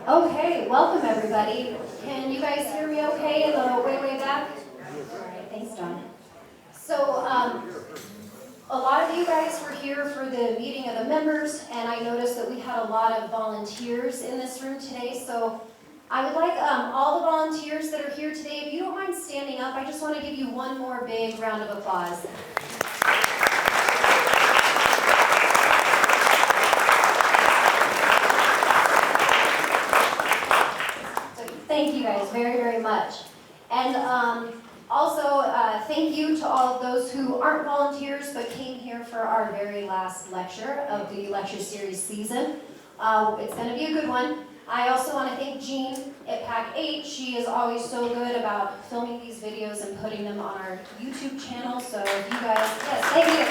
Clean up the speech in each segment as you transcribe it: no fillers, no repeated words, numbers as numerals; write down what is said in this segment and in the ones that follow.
Okay, welcome everybody. Can you guys hear me okay in the way back? All right, thanks, John. So, a lot of you guys were here for the meeting of the members, and I noticed that we had a lot of volunteers in this room today. So, I would like all the volunteers that are here today, if you don't mind standing up, I just want to give you one more big round of applause. Thank you guys very, very much. And also, thank you to all of those who aren't volunteers but came here for our very last lecture of the lecture series season. It's going to be a good one. I also want to thank Jean at Pack 8. She is always so good about filming these videos and putting them on our YouTube channel. So if you guys, yes, thank you.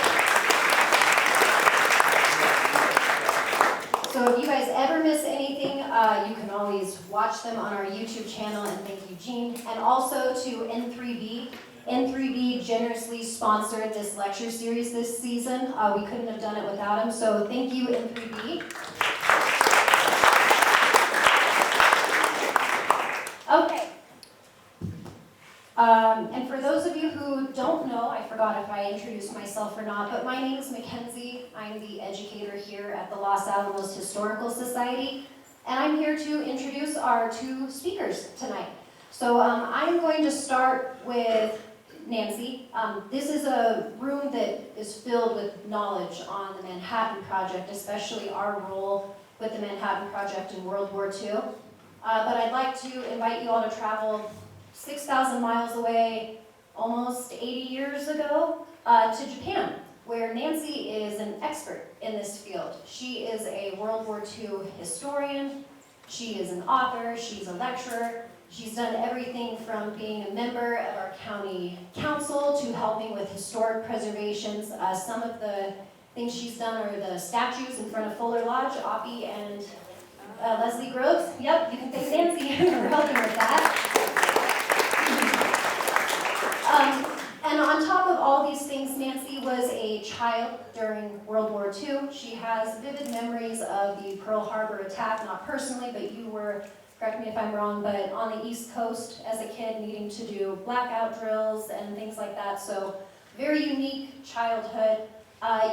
So if you guys ever miss anything, you can always watch them on our YouTube channel, and thank you, Jean. And also to N3B. N3B generously sponsored this lecture series this season. We couldn't have done it without him, so thank you, N3B. Okay. And for those of you who don't know, I forgot if I introduced myself or not, but my name is Mackenzie. I'm the educator here at the Los Alamos Historical Society, and I'm here to introduce our two speakers tonight. So I'm going to start with Nancy. This is a room that is filled with knowledge on the Manhattan Project, especially our role with the Manhattan Project in World War II. But I'd like to invite you all to travel 6,000 miles away, almost 80 years ago, to Japan, where Nancy is an expert in this field. She is a World War II historian, she is an author, she's a lecturer, she's done everything from being a member of our county council to helping with historic preservations. Some of the things she's done are the statues in front of Fuller Lodge, Oppie and Leslie Groves. Yep, you can thank Nancy for helping with that. And on top of all these things, Nancy was a child during World War II. She has vivid memories of the Pearl Harbor attack, not personally, but you were, correct me if I'm wrong, but on the East Coast as a kid needing to do blackout drills and things like that. So very unique childhood.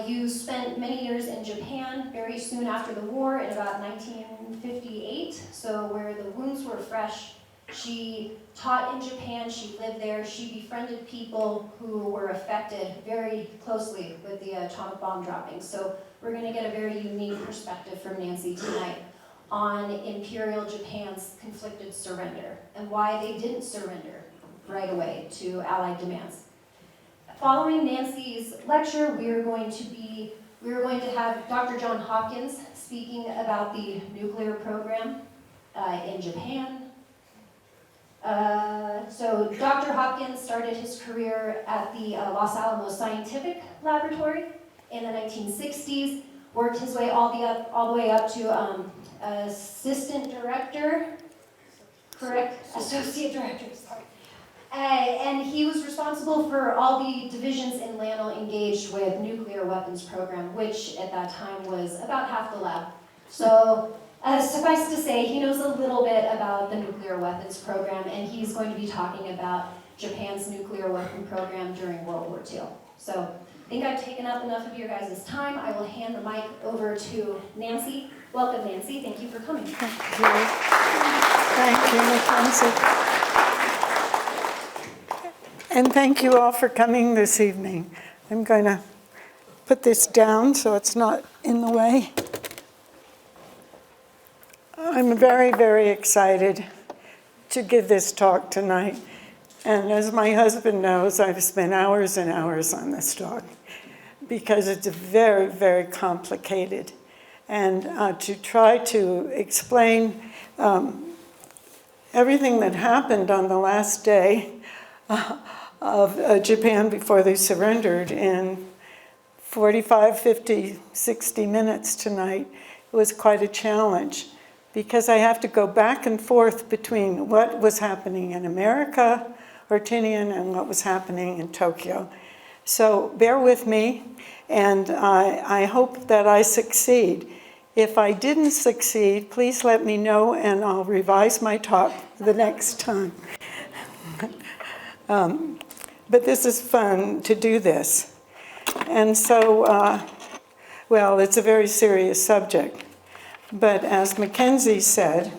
You spent many years in Japan very soon after the war in about 1958, so where the wounds were fresh. She taught in Japan, she lived there, she befriended people who were affected very closely with the atomic bomb dropping. So we're going to get a very unique perspective from Nancy tonight on Imperial Japan's conflicted surrender and why they didn't surrender right away to Allied demands. Following Nancy's lecture, we are going to have Dr. John Hopkins speaking about the nuclear program in Japan. So Dr. Hopkins started his career at the Los Alamos Scientific Laboratory in the 1960s, worked his way all the way up to assistant director, correct? Associate director, sorry. And he was responsible for all the divisions in LANL engaged with nuclear weapons program, which at that time was about half the lab. So suffice to say, he knows a little bit about the nuclear weapons program, and he's going to be talking about Japan's nuclear weapon program during World War II. So I think I've taken up enough of your guys' time. I will hand the mic over to Nancy. Welcome, Nancy. Thank you for coming. Thank you. Thank you, Mackenzie. And thank you all for coming this evening. I'm going to put this down so it's not in the way. I'm very, very excited to give this talk tonight. And as my husband knows, I've spent hours and hours on this talk because it's very, very complicated. And to try to explain everything that happened on the last day of Japan before they surrendered in 45, 50, 60 minutes tonight was quite a challenge because I have to go back and forth between what was happening in America, or Tinian, and what was happening in Tokyo. So bear with me, and I hope that I succeed If I didn't succeed, please let me know and I'll revise my talk the next time. But this is fun to do this. And so, well, it's a very serious subject. But as Mackenzie said,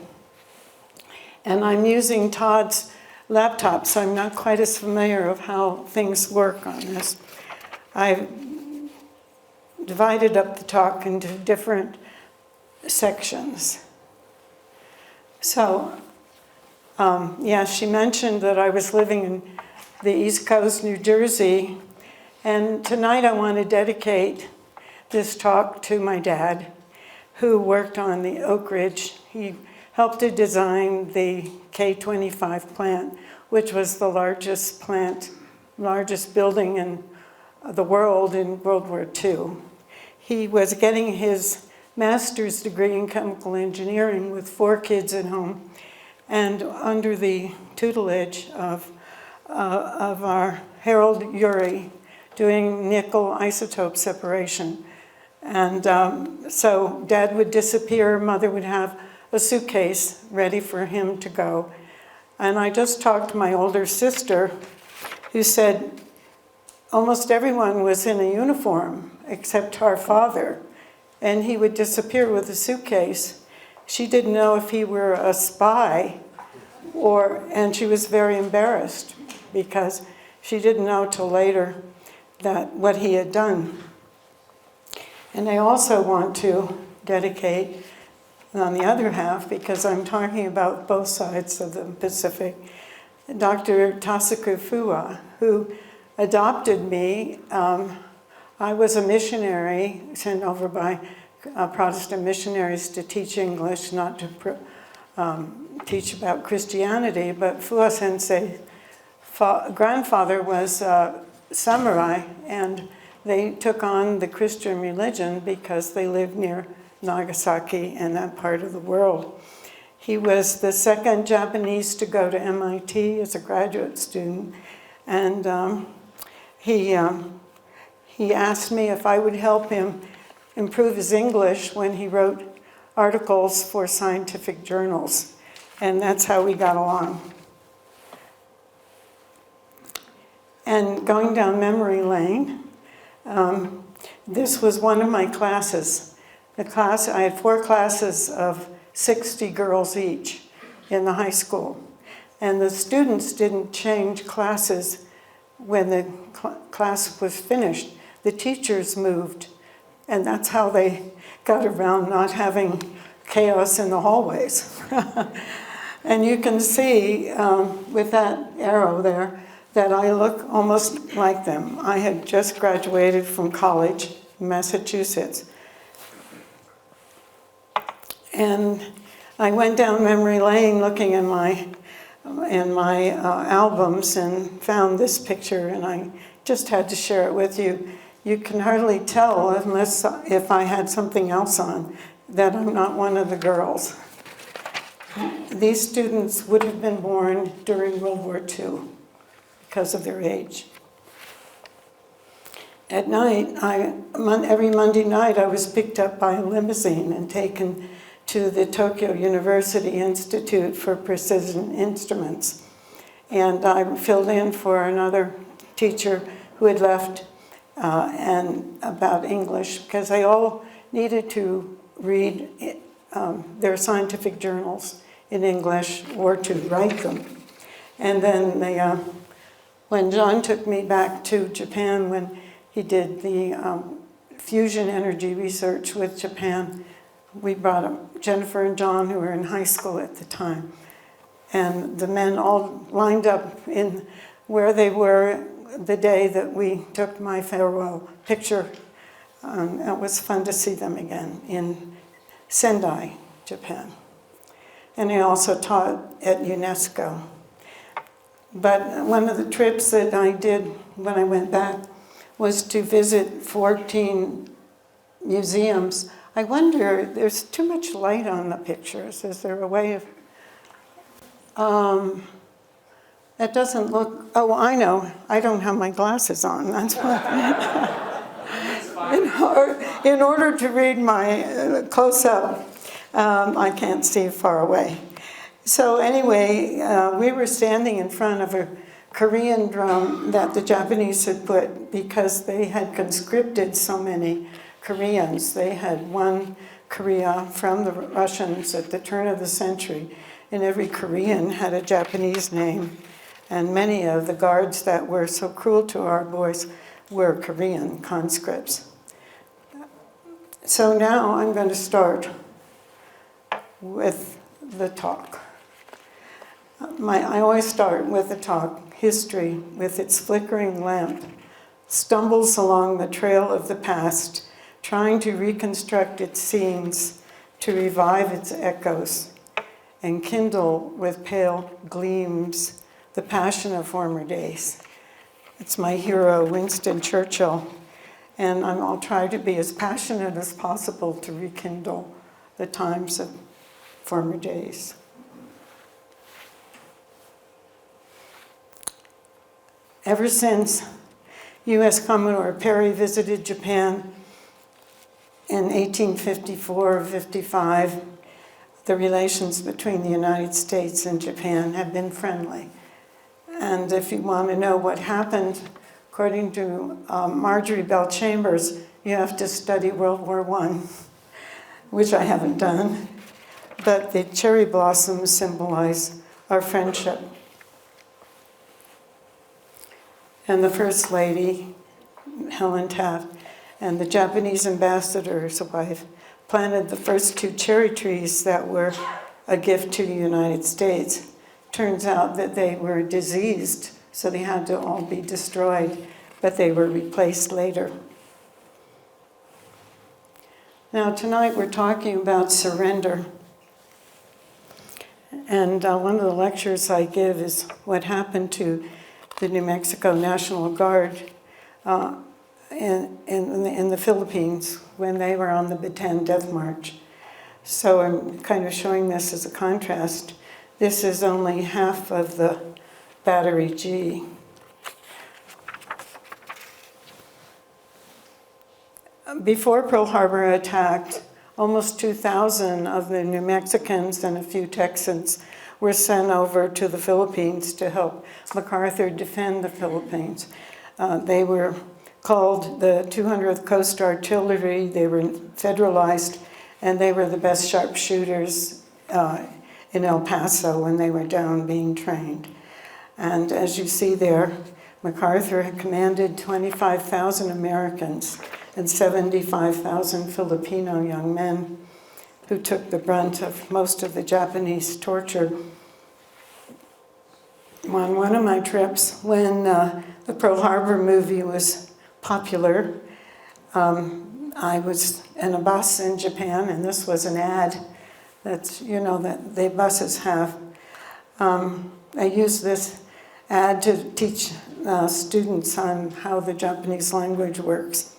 and I'm using Todd's laptop, so I'm not quite as familiar of how things work on this. I've divided up the talk into different sections. So, yeah, she mentioned that I was living in the East Coast, New Jersey, and tonight I want to dedicate this talk to my dad, who worked on the Oak Ridge. He helped to design the K-25 plant, which was the largest building in the world in World War II. He was getting his master's degree in chemical engineering with 4 kids at home, and under the tutelage of our Harold Urey, doing nickel isotope separation. And so Dad would disappear, Mother would have a suitcase ready for him to go. And I just talked to my older sister, who said almost everyone was in a uniform except our father, and he would disappear with a suitcase. She didn't know if he were a spy, and she was very embarrassed because she didn't know till later that what he had done. And I also want to dedicate, on the other half, because I'm talking about both sides of the Pacific, Dr. Tasaku Fua, who adopted me. I was a missionary sent over by Protestant missionaries to teach English, not to teach about Christianity, but Fua Sensei's grandfather was a samurai, and they took on the Christian religion because they lived near Nagasaki and that part of the world. He was the second Japanese to go to MIT as a graduate student, and he asked me if I would help him improve his English when he wrote articles for scientific journals, and that's how we got along. And going down memory lane, this was one of my classes. I had 4 classes of 60 girls each in the high school. And the students didn't change classes when the class was finished. The teachers moved, and that's how they got around not having chaos in the hallways. And you can see with that arrow there that I look almost like them. I had just graduated from college in Massachusetts. And I went down memory lane looking in my albums and found this picture, and I just had to share it with you. You can hardly tell, unless if I had something else on, that I'm not one of the girls. These students would have been born during World War II because of their age. At night, every Monday night, I was picked up by a limousine and taken to the Tokyo University Institute for Precision Instruments. And I filled in for another teacher who had left and about English, because they all needed to read their scientific journals in English or to write them. And then when John took me back to Japan, when he did the fusion energy research with Japan, we brought up Jennifer and John, who were in high school at the time. And the men all lined up in where they were the day that we took my farewell picture. It was fun to see them again in Sendai, Japan. And I also taught at UNESCO. But one of the trips that I did when I went back was to visit 14 museums. I wonder, there's too much light on the pictures. Is there a way of... It doesn't look... Oh, I know. I don't have my glasses on. That's why. in order to read my close-up, I can't see far away. So anyway, we were standing in front of a Korean drum that the Japanese had put because they had conscripted so many Koreans. They had won Korea from the Russians at the turn of the century, and every Korean had a Japanese name. And many of the guards that were so cruel to our boys were Korean conscripts. So now I'm going to start with the talk. I always start with the talk. History, with its flickering lamp, stumbles along the trail of the past, trying to reconstruct its scenes, to revive its echoes, and kindle with pale gleams the passion of former days. It's my hero, Winston Churchill, and I'll try to be as passionate as possible to rekindle the times of former days. Ever since U.S. Commodore Perry visited Japan in 1854-55, the relations between the United States and Japan have been friendly. And if you want to know what happened, according to Marjorie Bell Chambers, you have to study World War I, which I haven't done. But the cherry blossoms symbolize our friendship. And the First Lady, Helen Taft, and the Japanese ambassador's wife planted the first 2 cherry trees that were a gift to the United States. Turns out that they were diseased, so they had to all be destroyed, but they were replaced later. Now tonight we're talking about surrender. And one of the lectures I give is what happened to the New Mexico National Guard in the Philippines when they were on the Bataan Death March. So I'm kind of showing this as a contrast. This is only half of the Battery G. Before Pearl Harbor attacked, almost 2,000 of the New Mexicans and a few Texans were sent over to the Philippines to help MacArthur defend the Philippines. They were called the 200th Coast Artillery. They were federalized, and they were the best sharpshooters in El Paso when they were down being trained. And as you see there, MacArthur had commanded 25,000 Americans and 75,000 Filipino young men who took the brunt of most of the Japanese torture. On one of my trips, when the Pearl Harbor movie was popular, I was in a bus in Japan, and this was an ad that's, that the buses have. I used this ad to teach students on how the Japanese language works.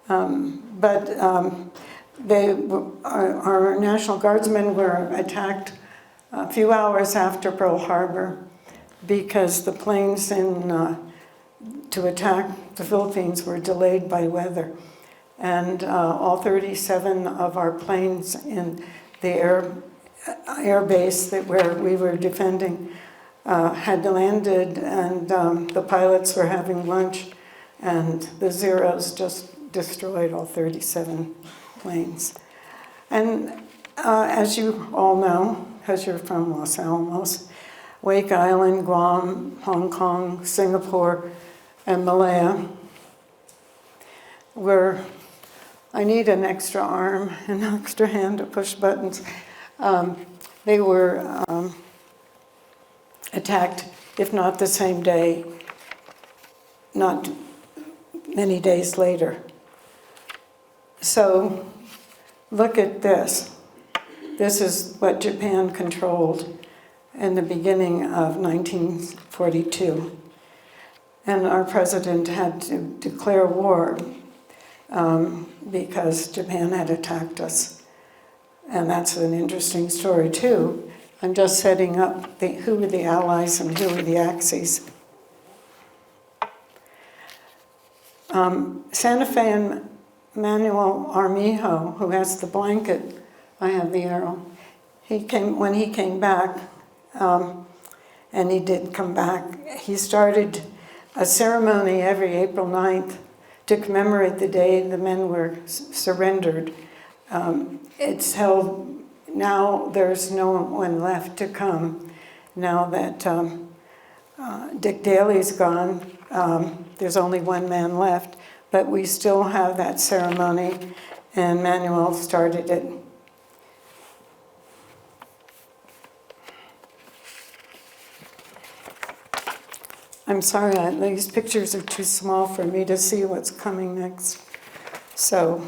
Our National Guardsmen were attacked a few hours after Pearl Harbor because the planes to attack the Philippines were delayed by weather. And all 37 of our planes in the air base where we were defending had landed, and the pilots were having lunch, and the Zeros just destroyed all 37 planes. And as you all know, because you're from Los Alamos, Wake Island, Guam, Hong Kong, Singapore, and Malaya I need an extra arm, an extra hand to push buttons. They were attacked, if not the same day, not many days later. So look at this. This is what Japan controlled in the beginning of 1942. And our president had to declare war because Japan had attacked us. And that's an interesting story too. I'm just setting up who were the allies and who were the axes. Santa Fe Manuel Armijo, who has the blanket, I have the arrow. When he came back, and he did come back, he started a ceremony every April 9th to commemorate the day the men were surrendered. It's held, now there's no one left to come. Now that Dick Daley's gone, there's only one man left, but we still have that ceremony, and Manuel started it. I'm sorry, these pictures are too small for me to see what's coming next. So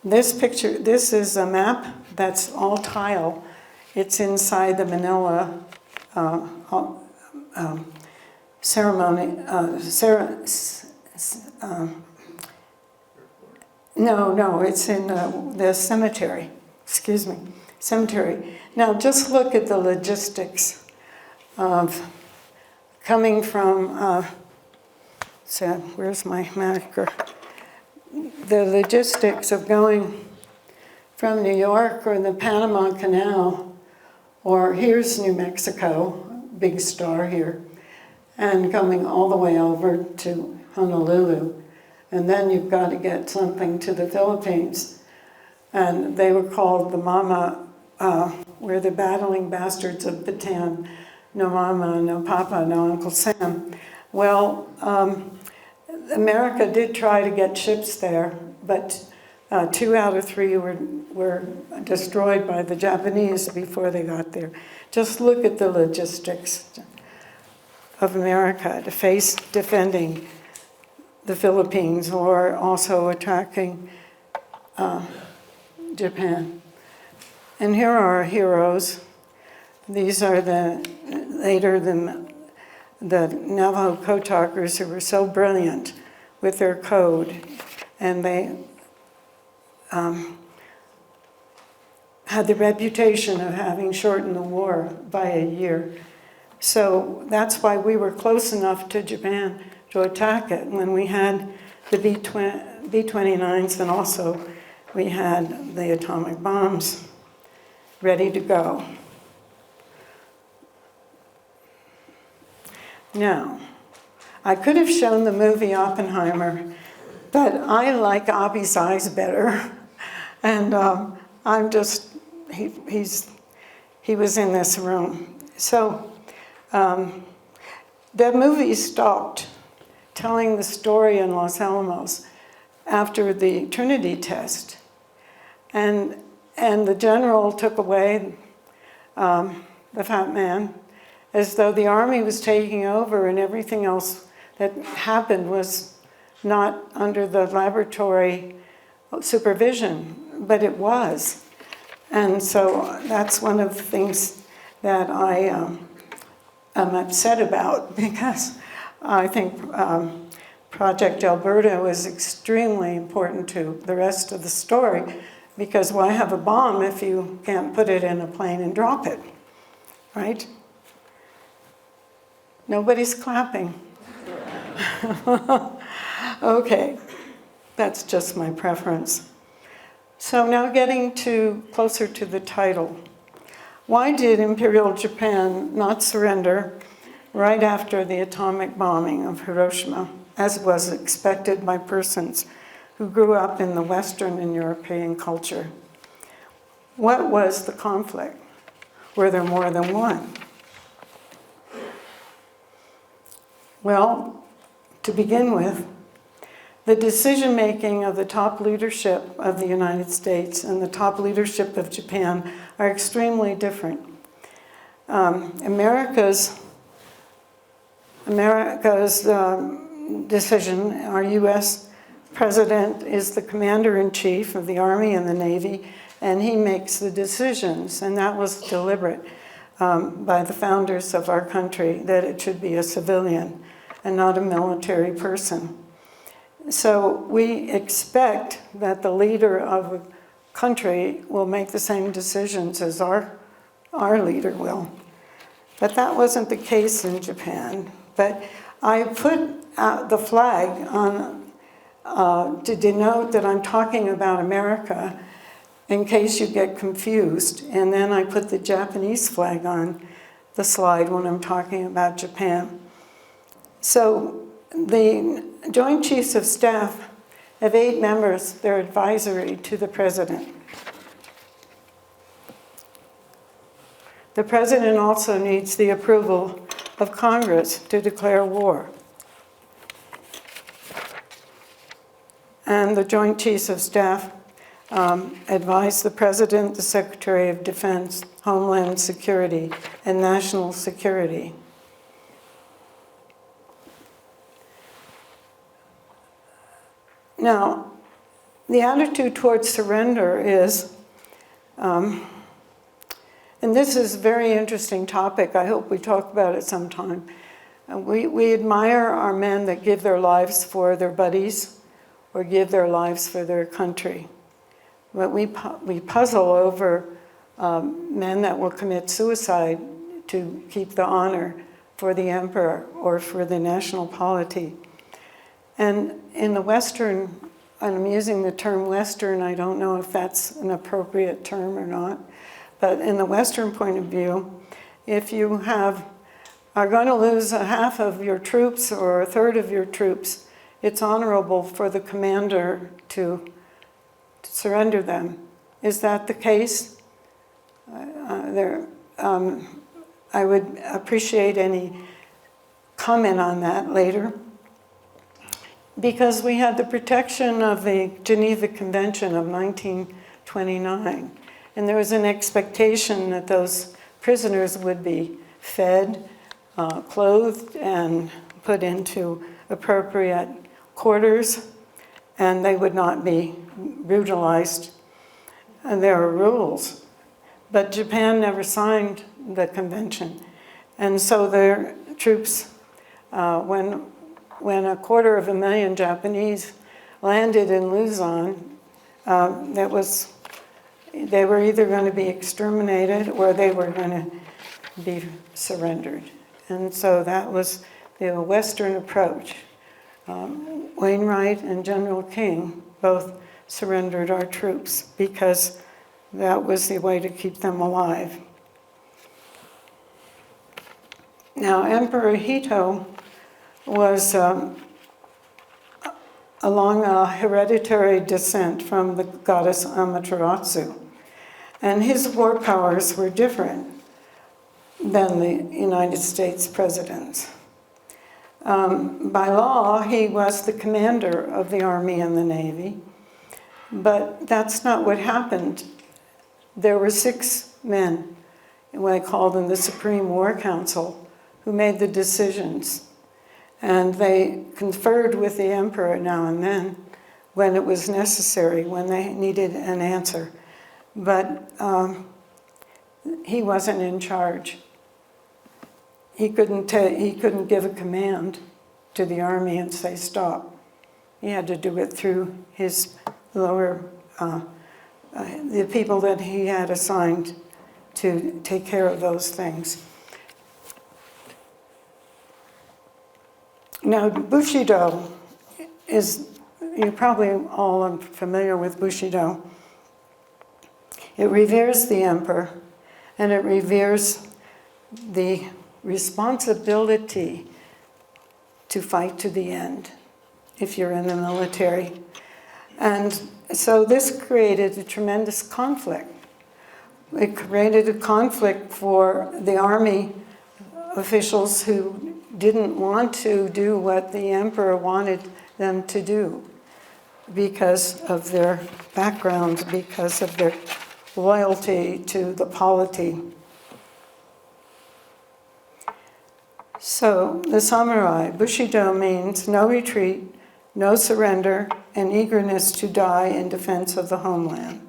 this picture, this is a map that's all tile. It's inside the Manila ceremony. No, it's in the cemetery. Excuse me, cemetery. Now just look at the logistics of coming from, so where's my marker? The logistics of going from New York or the Panama Canal, or here's New Mexico, big star here, and coming all the way over to Honolulu. And then you've got to get something to the Philippines. And they were called the Mama, we're the battling bastards of Bataan. No mama, no papa, no Uncle Sam. Well, America did try to get ships there, but 2 out of 3 were destroyed by the Japanese before they got there. Just look at the logistics of America to face defending the Philippines or also attacking Japan. And here are our heroes. These are later the Navajo code talkers who were so brilliant with their code, and they had the reputation of having shortened the war by a year. So that's why we were close enough to Japan to attack it when we had the B-29s, and also we had the atomic bombs ready to go. Now, I could have shown the movie Oppenheimer, but I like Abi's eyes better. And he was in this room. So the movie stopped telling the story in Los Alamos after the Trinity test. And the general took away the fat man, as though the army was taking over and everything else that happened was not under the laboratory supervision, but it was. And so that's one of the things that I am upset about, because I think Project Alberta was extremely important to the rest of the story, because why have a bomb if you can't put it in a plane and drop it, right? Nobody's clapping. Okay, that's just my preference. So now getting closer to the title. Why did Imperial Japan not surrender right after the atomic bombing of Hiroshima, as was expected by persons who grew up in the Western and European culture? What was the conflict? Were there more than one? Well, to begin with, the decision-making of the top leadership of the United States and the top leadership of Japan are extremely different. America's decision, our U.S. president is the commander-in-chief of the Army and the Navy, and he makes the decisions, and that was deliberate by the founders of our country, that it should be a civilian and not a military person. So we expect that the leader of a country will make the same decisions as our leader will. But that wasn't the case in Japan. But I put the flag on to denote that I'm talking about America in case you get confused. And then I put the Japanese flag on the slide when I'm talking about Japan. So the Joint Chiefs of Staff have 8 members. They're advisory to the President. The President also needs the approval of Congress to declare war. And the Joint Chiefs of Staff advise the President, the Secretary of Defense, Homeland Security, and National Security. Now, the attitude towards surrender is, and this is a very interesting topic, I hope we talk about it sometime. We admire our men that give their lives for their buddies or give their lives for their country. But we puzzle over men that will commit suicide to keep the honor for the emperor or for the national polity. And in the Western, and I'm using the term Western, I don't know if that's an appropriate term or not, but in the Western point of view, if you are going to lose a half of your troops or a third of your troops, it's honorable for the commander to surrender them. Is that the case? I would appreciate any comment on that later. Because we had the protection of the Geneva Convention of 1929, and there was an expectation that those prisoners would be fed, clothed, and put into appropriate quarters, and they would not be brutalized. And there are rules. But Japan never signed the convention. And so their troops, when 250,000 Japanese landed in Luzon, they were either going to be exterminated or they were going to be surrendered. And so that was the Western approach. Wainwright and General King both surrendered our troops because that was the way to keep them alive. Now, Emperor Hito was along a hereditary descent from the goddess Amaterasu. And his war powers were different than the United States presidents. By law, he was the commander of the Army and the Navy, but that's not what happened. There were 6 men, what I call them the Supreme War Council, who made the decisions. And they conferred with the emperor now and then when it was necessary, when they needed an answer. But he wasn't in charge. He couldn't give a command to the army and say stop. He had to do it through his lower, the people that he had assigned to take care of those things. Now, Bushido is, you probably all are familiar with Bushido. It reveres the emperor, and it reveres the responsibility to fight to the end if you're in the military. And so this created a tremendous conflict. It created a conflict for the army officials who didn't want to do what the emperor wanted them to do because of their background, because of their loyalty to the polity. So the samurai, Bushido means no retreat, no surrender, and eagerness to die in defense of the homeland.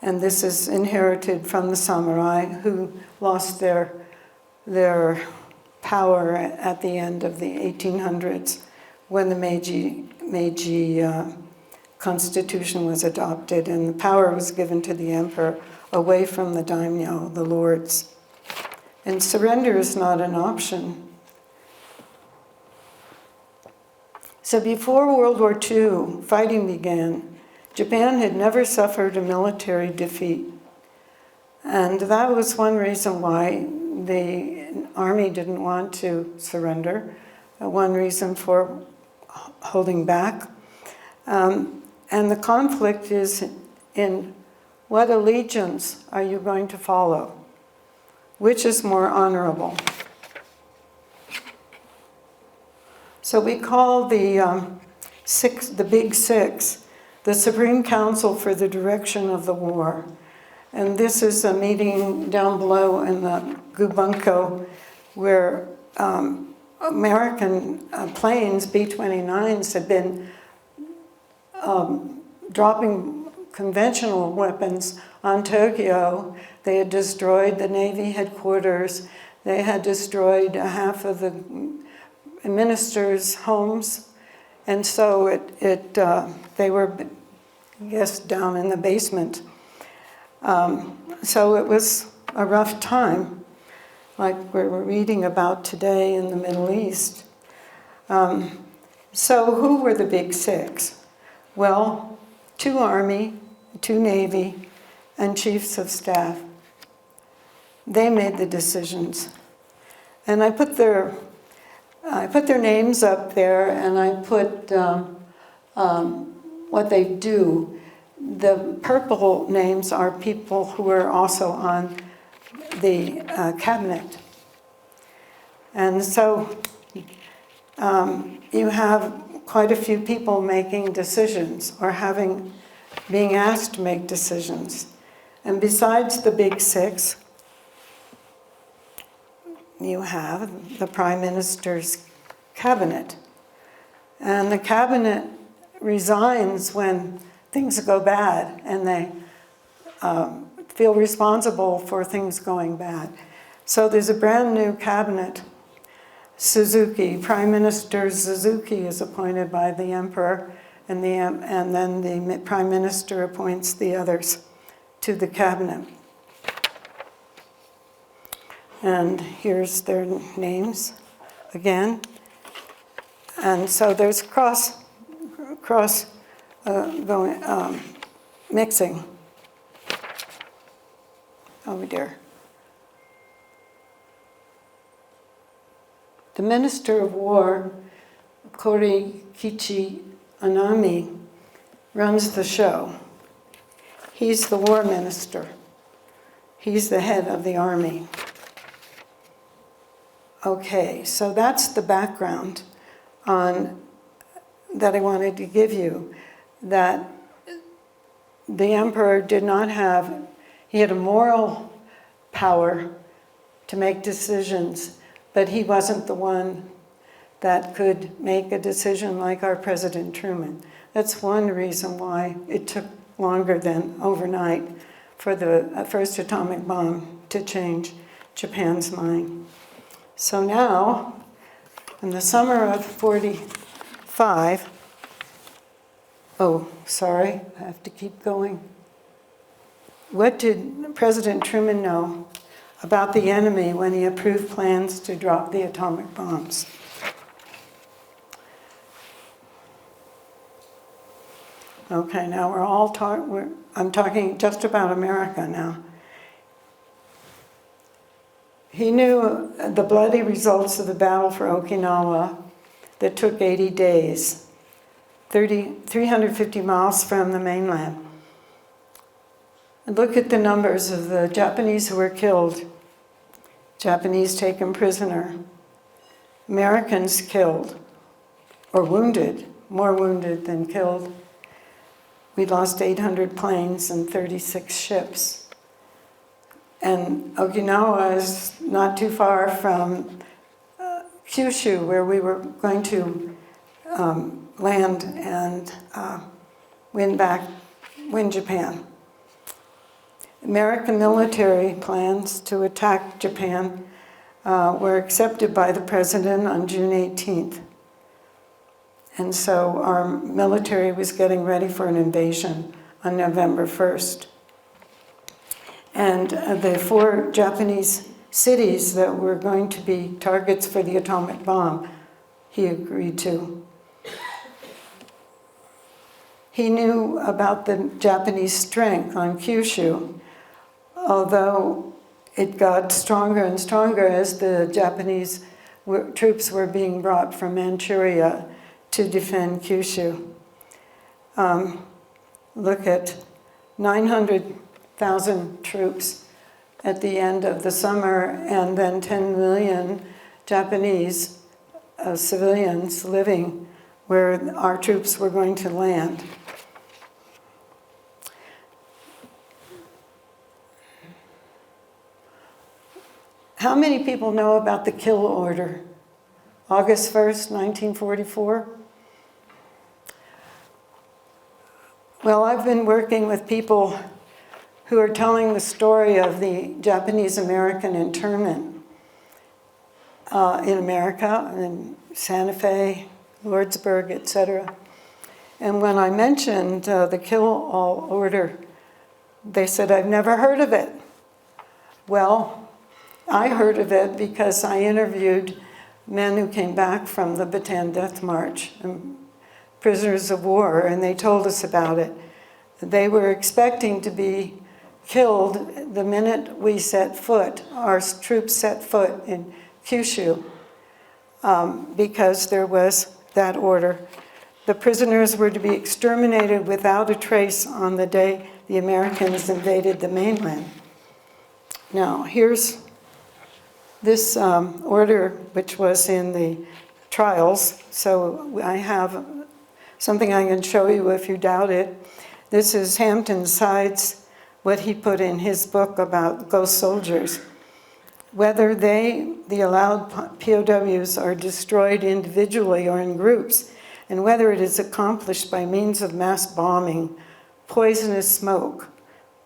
And this is inherited from the samurai who lost their power at the end of the 1800s when the Meiji constitution was adopted and the power was given to the emperor away from the daimyo, the lords. And surrender is not an option. So before World War II, fighting began, Japan had never suffered a military defeat. And that was one reason why the army didn't want to surrender, one reason for holding back. And the conflict is in what allegiance are you going to follow? Which is more honorable? So we call the Big Six, the Supreme Council for the Direction of the War. And this is a meeting down below in the Gubunko where American planes, B-29s, had been dropping conventional weapons on Tokyo. They had destroyed the Navy headquarters. They had destroyed half of the ministers' homes. And so they were, I guess, down in the basement. So it was a rough time, like we're reading about today in the Middle East. So who were the Big Six? Well, 2 Army, 2 Navy, and chiefs of staff. They made the decisions. And I put their names up there, and I put what they do. The purple names are people who are also on the cabinet. And so you have quite a few people making decisions or being asked to make decisions. And besides the Big Six, you have the Prime Minister's cabinet. And the cabinet resigns when things go bad, and they feel responsible for things going bad. So there's a brand new cabinet. Prime Minister Suzuki is appointed by the emperor, and then the prime minister appoints the others to the cabinet. And here's their names again. And so there's mixing. Oh dear. The Minister of War, Korikichi Anami, runs the show. He's the war minister. He's the head of the army. Okay, so that's the background that I wanted to give you, that the emperor did not have, he had a moral power to make decisions, but he wasn't the one that could make a decision like our President Truman. That's one reason why it took longer than overnight for the first atomic bomb to change Japan's mind. So now, in the summer of 45, I have to keep going. What did President Truman know about the enemy when he approved plans to drop the atomic bombs? Okay, now I'm talking just about America now. He knew the bloody results of the battle for Okinawa that took 80 days, 350 miles from the mainland. And look at the numbers of the Japanese who were killed, Japanese taken prisoner, Americans killed or wounded, more wounded than killed. We lost 800 planes and 36 ships. And Okinawa is not too far from Kyushu, where we were going to land and win Japan. American military plans to attack Japan were accepted by the president on June 18th. And so our military was getting ready for an invasion on November 1st. And the 4 Japanese cities that were going to be targets for the atomic bomb, he agreed to. he knew about the Japanese strength on Kyushu, although it got stronger and stronger as the Japanese troops were being brought from Manchuria to defend Kyushu. Look at 900,000 troops at the end of the summer, and then 10 million Japanese civilians living where our troops were going to land. How many people know about the kill order? August 1st, 1944? Well, I've been working with people who are telling the story of the Japanese-American internment in America, in Santa Fe, Lordsburg, etc. And when I mentioned the kill-all order, they said, "I've never heard of it." Well, I heard of it because I interviewed men who came back from the Bataan Death March, prisoners of war, and they told us about it. They were expecting to be killed the minute we set foot, our troops set foot in Kyushu, because there was that order. The prisoners were to be exterminated without a trace on the day the Americans invaded the mainland. Now, here's this order, which was in the trials, so I have something I can show you if you doubt it. This is Hampton Sides, what he put in his book about ghost soldiers. Whether the allowed POWs are destroyed individually or in groups, and whether it is accomplished by means of mass bombing, poisonous smoke,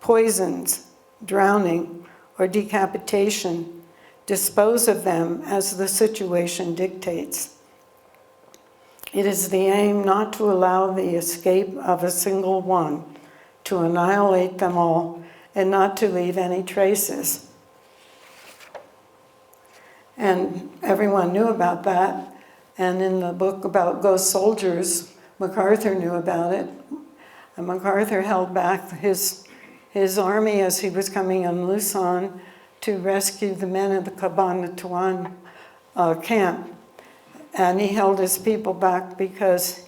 poisons, drowning, or decapitation, dispose of them as the situation dictates. It is the aim not to allow the escape of a single one, to annihilate them all, and not to leave any traces. And everyone knew about that. And in the book about ghost soldiers, MacArthur knew about it. And MacArthur held back his army as he was coming on Luzon to rescue the men of the Cabanatuan camp. And he held his people back because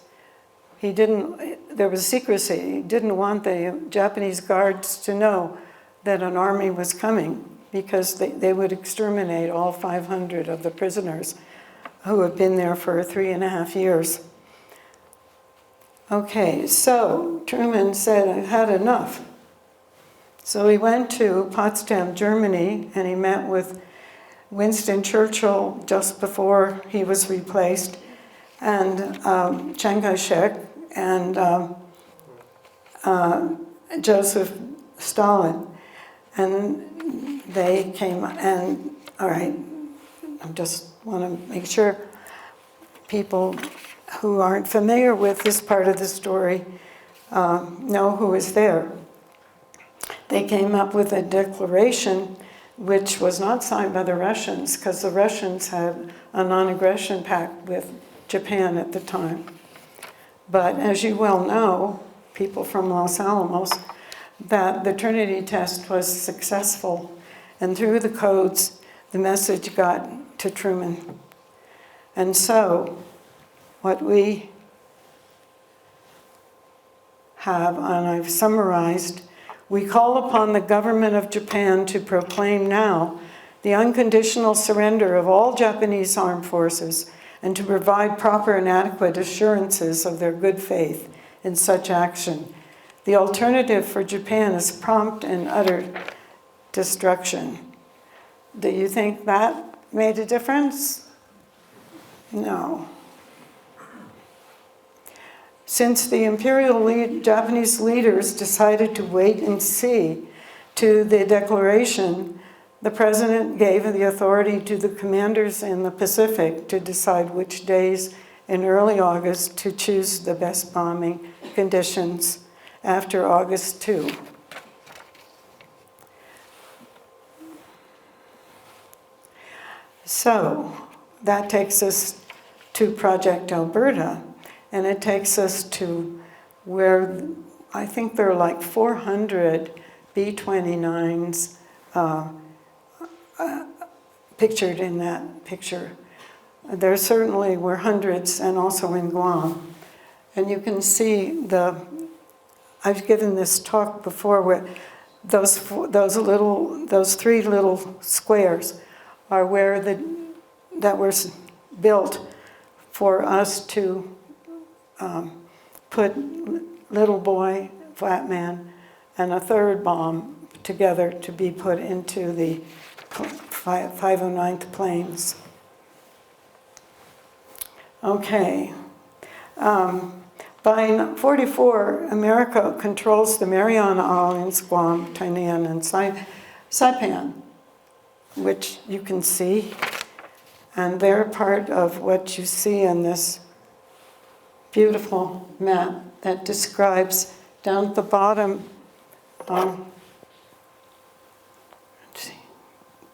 there was secrecy. He didn't want the Japanese guards to know that an army was coming, because they would exterminate all 500 of the prisoners who had been there for 3.5 years. Okay, so Truman said, "I've had enough." So he went to Potsdam, Germany, and he met with Winston Churchill just before he was replaced, and Chiang Kai-shek, and Joseph Stalin. And they came, and all right, I just want to make sure people who aren't familiar with this part of the story know who was there. They came up with a declaration which was not signed by the Russians, because the Russians had a non-aggression pact with Japan at the time. But as you well know, people from Los Alamos, that the Trinity test was successful, and through the codes, the message got to Truman. And so, what we have, and I've summarized, we call upon the government of Japan to proclaim now the unconditional surrender of all Japanese armed forces and to provide proper and adequate assurances of their good faith in such action. The alternative for Japan is prompt and utter destruction. Do you think that made a difference? No. Since the Imperial Japanese leaders decided to wait and see to the declaration, the president gave the authority to the commanders in the Pacific to decide which days in early August to choose the best bombing conditions after August 2. So that takes us to Project Alberta, and it takes us to where I think there are like 400 B-29s pictured in that picture. There certainly were hundreds, and also in Guam. And you can see I've given this talk before where those three little squares are where that were built for us to put Little Boy, Flat Man, and a third bomb together to be put into the 509th planes. Okay. By 44, America controls the Mariana Islands, Guam, Tainan, and Saipan, which you can see. And they're part of what you see in this beautiful map that describes down at the bottom. Let's see,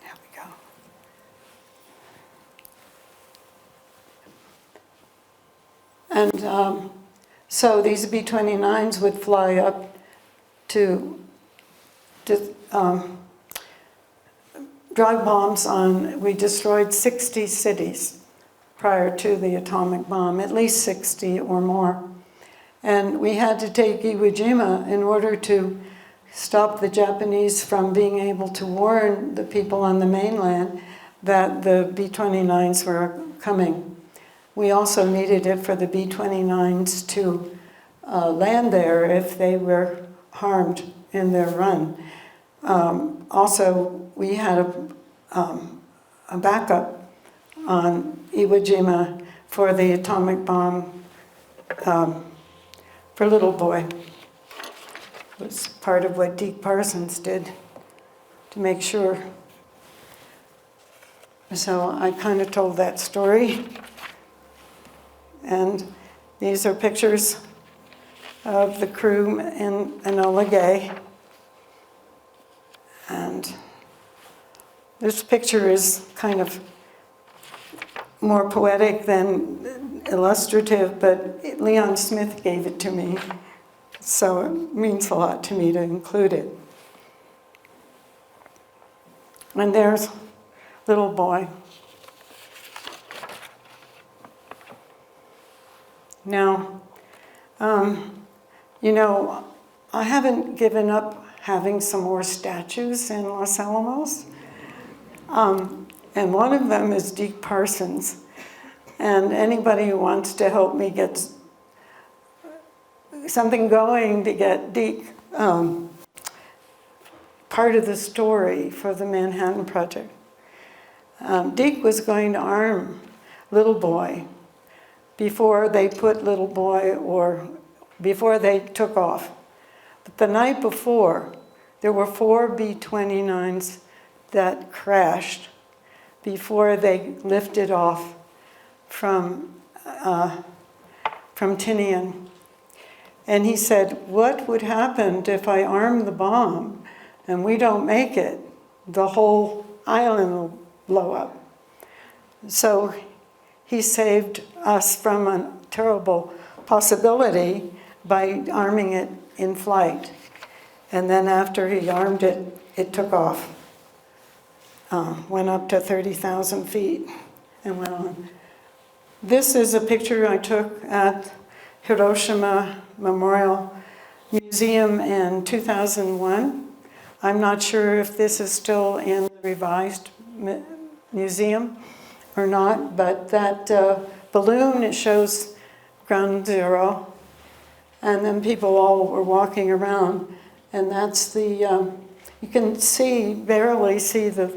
there we go. And so these B-29s would fly up to drug bombs on, we destroyed 60 cities prior to the atomic bomb, at least 60 or more. And we had to take Iwo Jima in order to stop the Japanese from being able to warn the people on the mainland that the B-29s were coming. We also needed it for the B-29s to land there if they were harmed in their run. Also, we had a backup on Iwo Jima for the atomic bomb for Little Boy. It was part of what Deke Parsons did to make sure. So I kind of told that story. And these are pictures of the crew in Enola Gay. And this picture is kind of more poetic than illustrative, but Leon Smith gave it to me, so it means a lot to me to include it. And there's Little Boy. Now, you know, I haven't given up having some more statues in Los Alamos. And one of them is Deke Parsons. And anybody who wants to help me get something going to get Deke part of the story for the Manhattan Project. Deke was going to arm Little Boy before they put Little Boy, or before they took off. But the night before, there were 4 B-29s that crashed before they lifted off from Tinian. And he said, what would happen if I arm the bomb and we don't make it? The whole island will blow up. So he saved us from a terrible possibility by arming it in flight. And then after he armed it, it took off. Went up to 30,000 feet and went on. This is a picture I took at Hiroshima Memorial Museum in 2001. I'm not sure if this is still in the revised museum or not, but that balloon, it shows ground zero, and then people all were walking around, and that's the, you can see, barely see the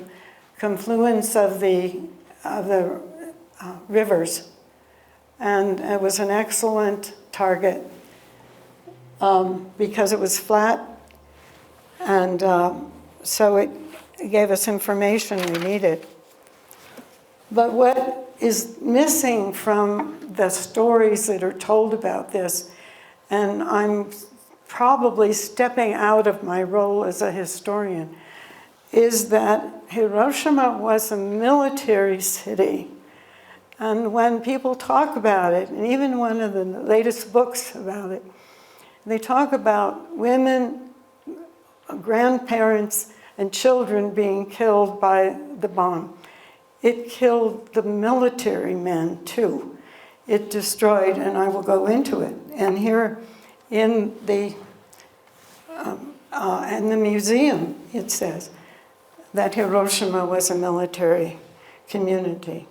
confluence of the rivers. And it was an excellent target because it was flat, and so it gave us information we needed. But what is missing from the stories that are told about this, and I'm probably stepping out of my role as a historian, is that Hiroshima was a military city. And when people talk about it, and even one of the latest books about it, They talk about women, grandparents, and children being killed by the bomb. It killed the military men too. It destroyed, and I will go into it. And here in the museum, it says that Hiroshima was a military community.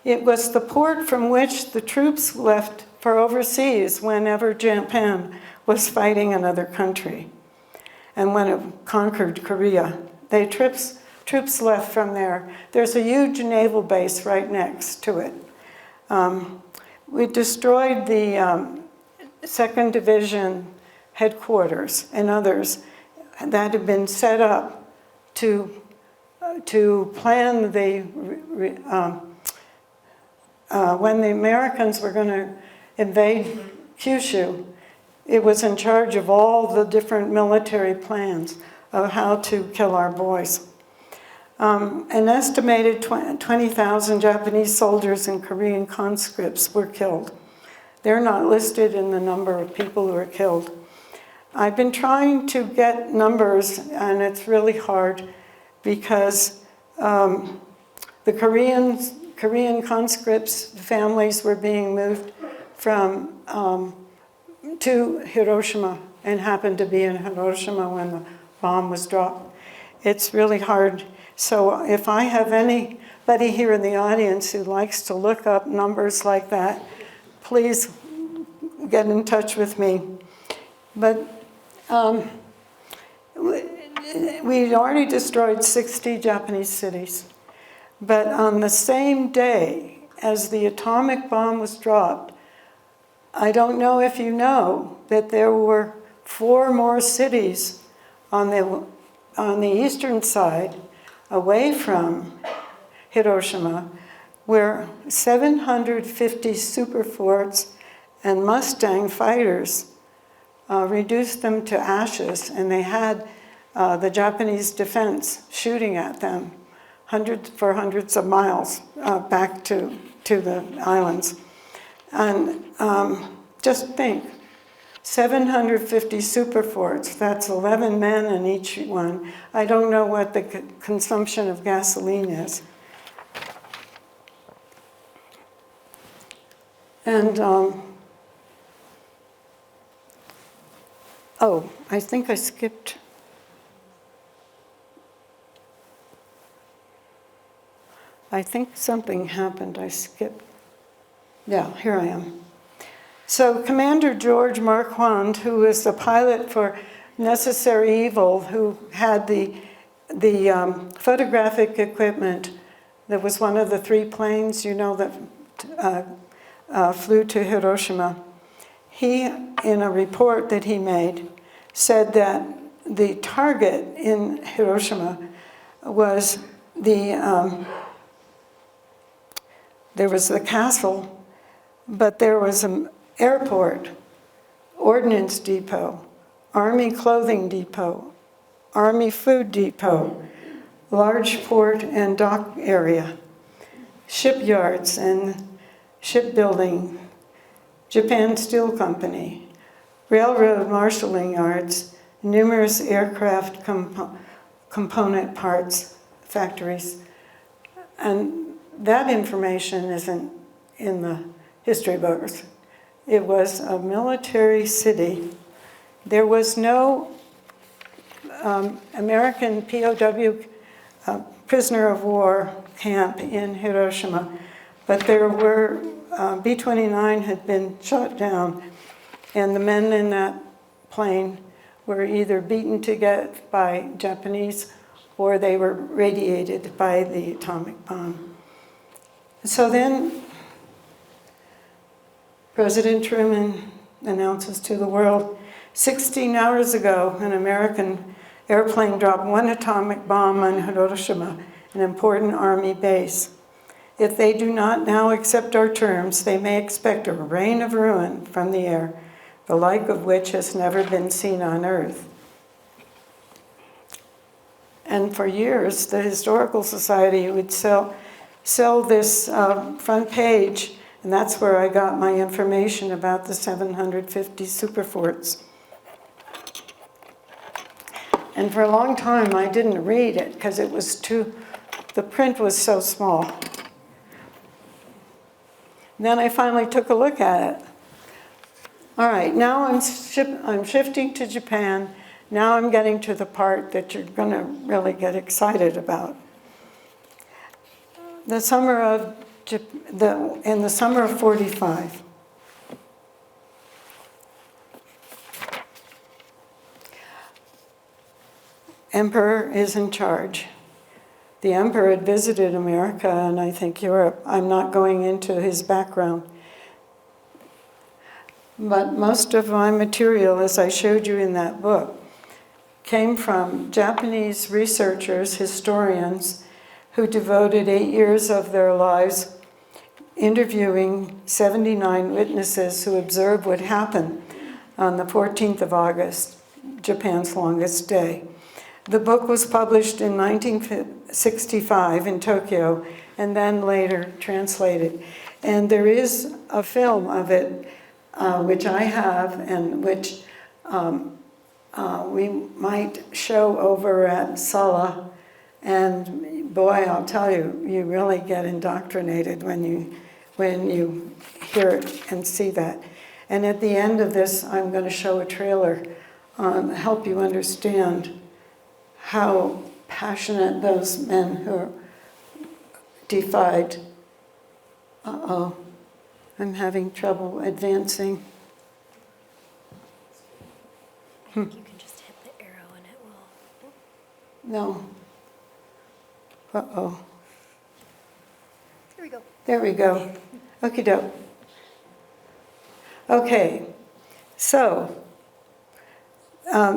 It was the port from which the troops left for overseas whenever Japan was fighting another country. And when it conquered Korea, troops left from there. There's a huge naval base right next to it. We destroyed the 2nd Division headquarters and others that had been set up to plan when the Americans were going to invade Kyushu. It was in charge of all the different military plans of how to kill our boys. An estimated 20,000 Japanese soldiers and Korean conscripts were killed. They're not listed in the number of people who were killed. I've been trying to get numbers, and it's really hard because the Korean conscripts' families were being moved to Hiroshima and happened to be in Hiroshima when the bomb was dropped. It's really hard. So if I have anybody here in the audience who likes to look up numbers like that, please get in touch with me. But we'd already destroyed 60 Japanese cities. But on the same day as the atomic bomb was dropped, I don't know if you know that there were 4 more cities on the eastern side, away from Hiroshima, where 750 super forts and Mustang fighters reduced them to ashes, and they had the Japanese defense shooting at them for hundreds of miles back to the islands. And just think, 750 super forts, that's 11 men in each one. I don't know what the consumption of gasoline is. And, oh, I think I skipped. I think something happened, I skipped. Yeah, here I am. So Commander George Marquand, who was the pilot for Necessary Evil, who had the photographic equipment that was one of the 3 planes, you know, that flew to Hiroshima, he, in a report that he made, said that the target in Hiroshima was there was the castle, but there was an airport, ordnance depot, army clothing depot, army food depot, large port and dock area, shipyards and shipbuilding, Japan Steel Company, railroad marshalling yards, numerous aircraft component parts factories. And that information isn't in the history books. It was a military city. There was no American POW, prisoner of war camp in Hiroshima, but there were, B-29 had been shot down, and the men in that plane were either beaten to death by Japanese or they were radiated by the atomic bomb. So then President Truman announces to the world, 16 hours ago, an American airplane dropped 1 atomic bomb on Hiroshima, an important army base. If they do not now accept our terms, they may expect a rain of ruin from the air, the like of which has never been seen on Earth. And for years, the Historical Society would sell this front page, and that's where I got my information about the 750 superforts. And for a long time, I didn't read it because it was the print was so small. Then I finally took a look at it. All right, now I'm shifting to Japan. Now I'm getting to the part that you're going to really get excited about. In the summer of 45, Emperor is in charge. The emperor had visited America and I think Europe. I'm not going into his background. But most of my material, as I showed you in that book, came from Japanese researchers, historians, who devoted 8 years of their lives interviewing 79 witnesses who observed what happened on the 14th of August, Japan's longest day. The book was published in 1965 in Tokyo and then later translated. And there is a film of it, which I have and which we might show over at Sala. And boy, I'll tell you, you really get indoctrinated when you hear it and see that. And at the end of this, I'm going to show a trailer, help you understand how passionate those men who defied. Uh-oh, I'm having trouble advancing. I think you can just hit the arrow and it will. No. Uh-oh. Here we go. There we go. Okie doke. Okay, so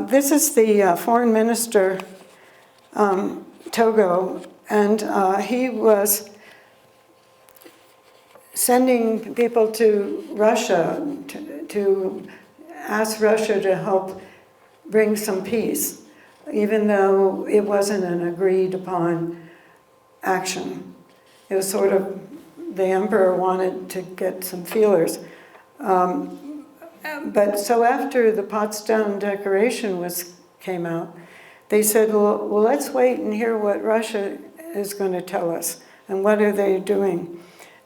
this is the foreign minister, Togo, and he was sending people to Russia to ask Russia to help bring some peace, even though it wasn't an agreed upon action. It was sort of, the emperor wanted to get some feelers. But so after the Potsdam Declaration came out, they said, well, let's wait and hear what Russia is going to tell us and what are they doing.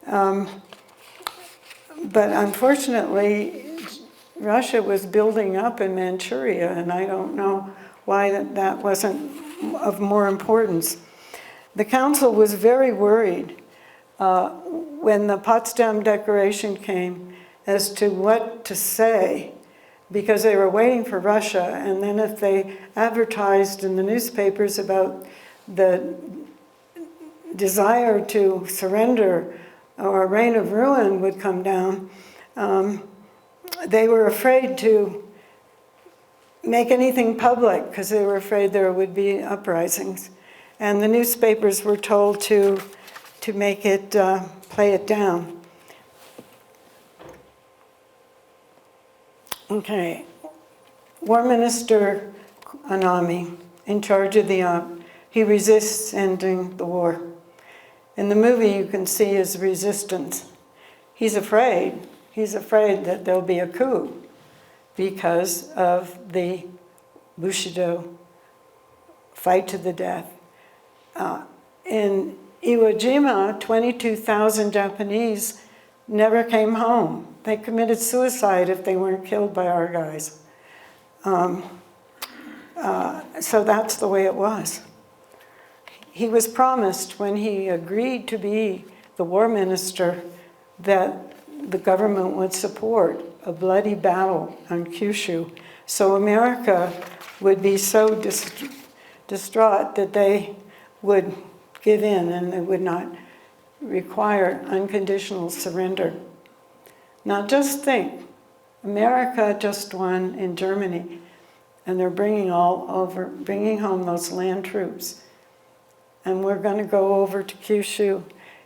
But unfortunately, Russia was building up in Manchuria, and I don't know why that wasn't of more importance. The council was very worried when the Potsdam Declaration came as to what to say, because they were waiting for Russia, and then if they advertised in the newspapers about the desire to surrender or a reign of ruin would come down, they were afraid to make anything public because they were afraid there would be uprisings. And the newspapers were told to make it, play it down. Okay, War Minister Anami, in charge of he resists ending the war. In the movie, you can see his resistance. He's afraid that there'll be a coup because of the Bushido fight to the death. In Iwo Jima, 22,000 Japanese never came home. They committed suicide if they weren't killed by our guys. So that's the way it was. He was promised when he agreed to be the war minister that the government would support a bloody battle on Kyushu. So America would be so distraught that they would give in and they would not require unconditional surrender. Now just think, America just won in Germany, and they're bringing home those land troops. And we're going to go over to Kyushu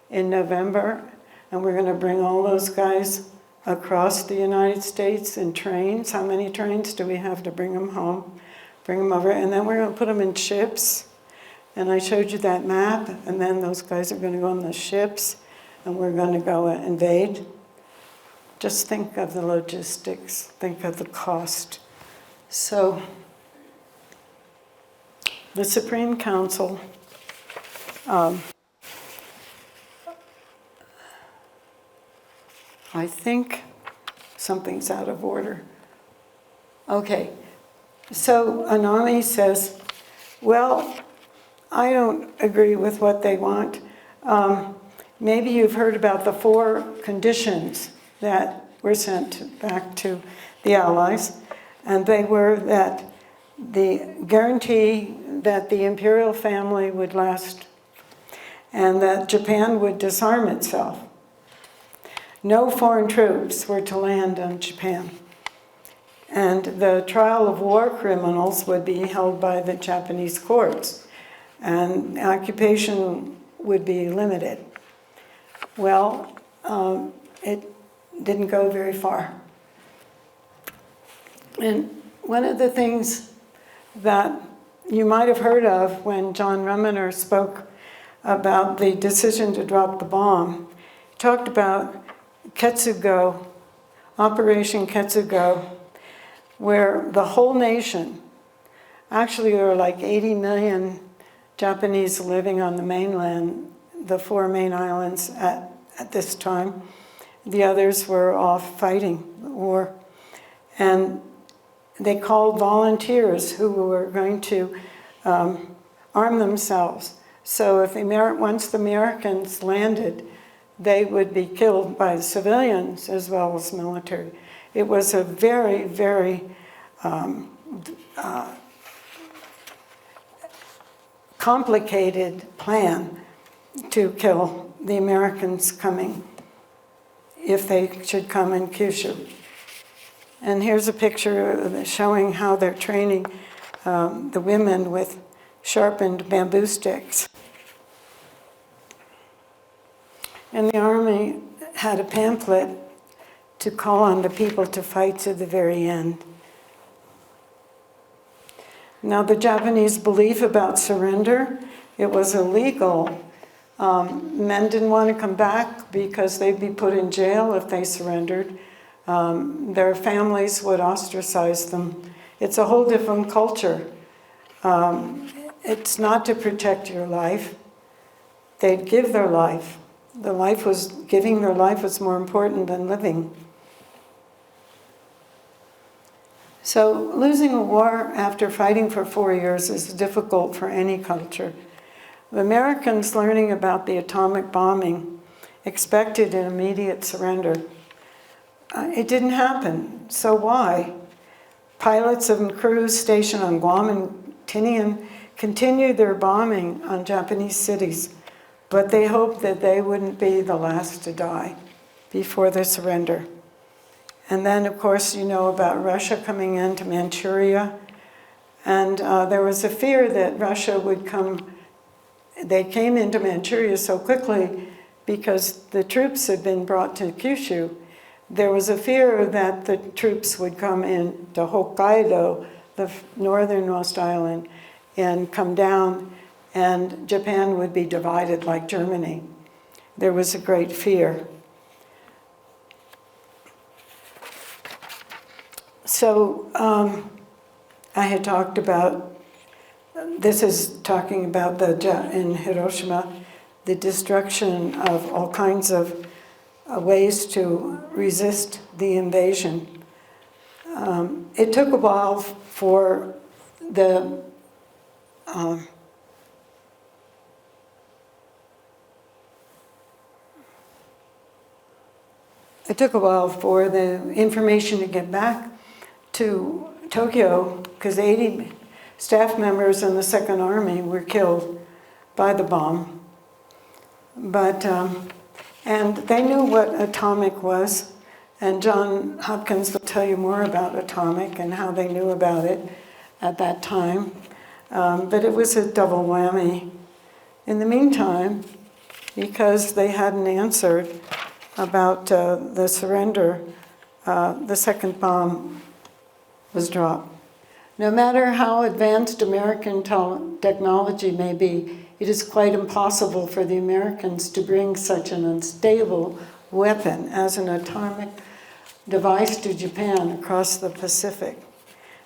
in November, and we're going to bring all those guys across the United States in trains. How many trains do we have to bring them home? Bring them over, and then we're going to put them in ships, And I showed you that map, and then those guys are going to go on the ships, and we're going to go invade. Just think of the logistics, think of the cost. So, the Supreme Council I think something's out of order. Okay, so Anami says, well, I don't agree with what they want. Maybe you've heard about the 4 conditions that were sent back to the Allies, and they were that the guarantee that the Imperial family would last and that Japan would disarm itself. No foreign troops were to land on Japan. And the trial of war criminals would be held by the Japanese courts, and occupation would be limited. Well, it didn't go very far. And one of the things that you might have heard of when John Ruminer spoke about the decision to drop the bomb, he talked about Ketsugo, Operation Ketsugo, where the whole nation, actually there were like 80 million Japanese living on the mainland, the 4 main islands at this time. The others were off fighting the war. And they called volunteers who were going to arm themselves. So if once the Americans landed, they would be killed by the civilians as well as military. It was a very, very complicated plan to kill the Americans coming, if they should come in Kyushu. And here's a picture showing how they're training the women with sharpened bamboo sticks. And the army had a pamphlet to call on the people to fight to the very end. Now, the Japanese belief about surrender, it was illegal. Men didn't want to come back because they'd be put in jail if they surrendered. Their families would ostracize them. It's a whole different culture. It's not to protect your life. They'd give their life. Giving their life was more important than living. So losing a war after fighting for 4 years is difficult for any culture. The Americans, learning about the atomic bombing, expected an immediate surrender. It didn't happen. So why? Pilots and crews stationed on Guam and Tinian continued their bombing on Japanese cities, but they hoped that they wouldn't be the last to die before the surrender. And then, of course, you know about Russia coming into Manchuria. And there was a fear that Russia would come. They came into Manchuria so quickly because the troops had been brought to Kyushu. There was a fear that the troops would come into Hokkaido, the northernmost island, and come down, and Japan would be divided like Germany. There was a great fear. So I had talked about, this is talking about in Hiroshima, the destruction of all kinds of ways to resist the invasion. It took a while for the information to get back to Tokyo, because 80 staff members in the Second Army were killed by the bomb. But, and they knew what atomic was, and John Hopkins will tell you more about atomic and how they knew about it at that time. But it was a double whammy. In the meantime, because they hadn't answered about the surrender, the second bomb was dropped. No matter how advanced American technology may be, it is quite impossible for the Americans to bring such an unstable weapon as an atomic device to Japan across the Pacific.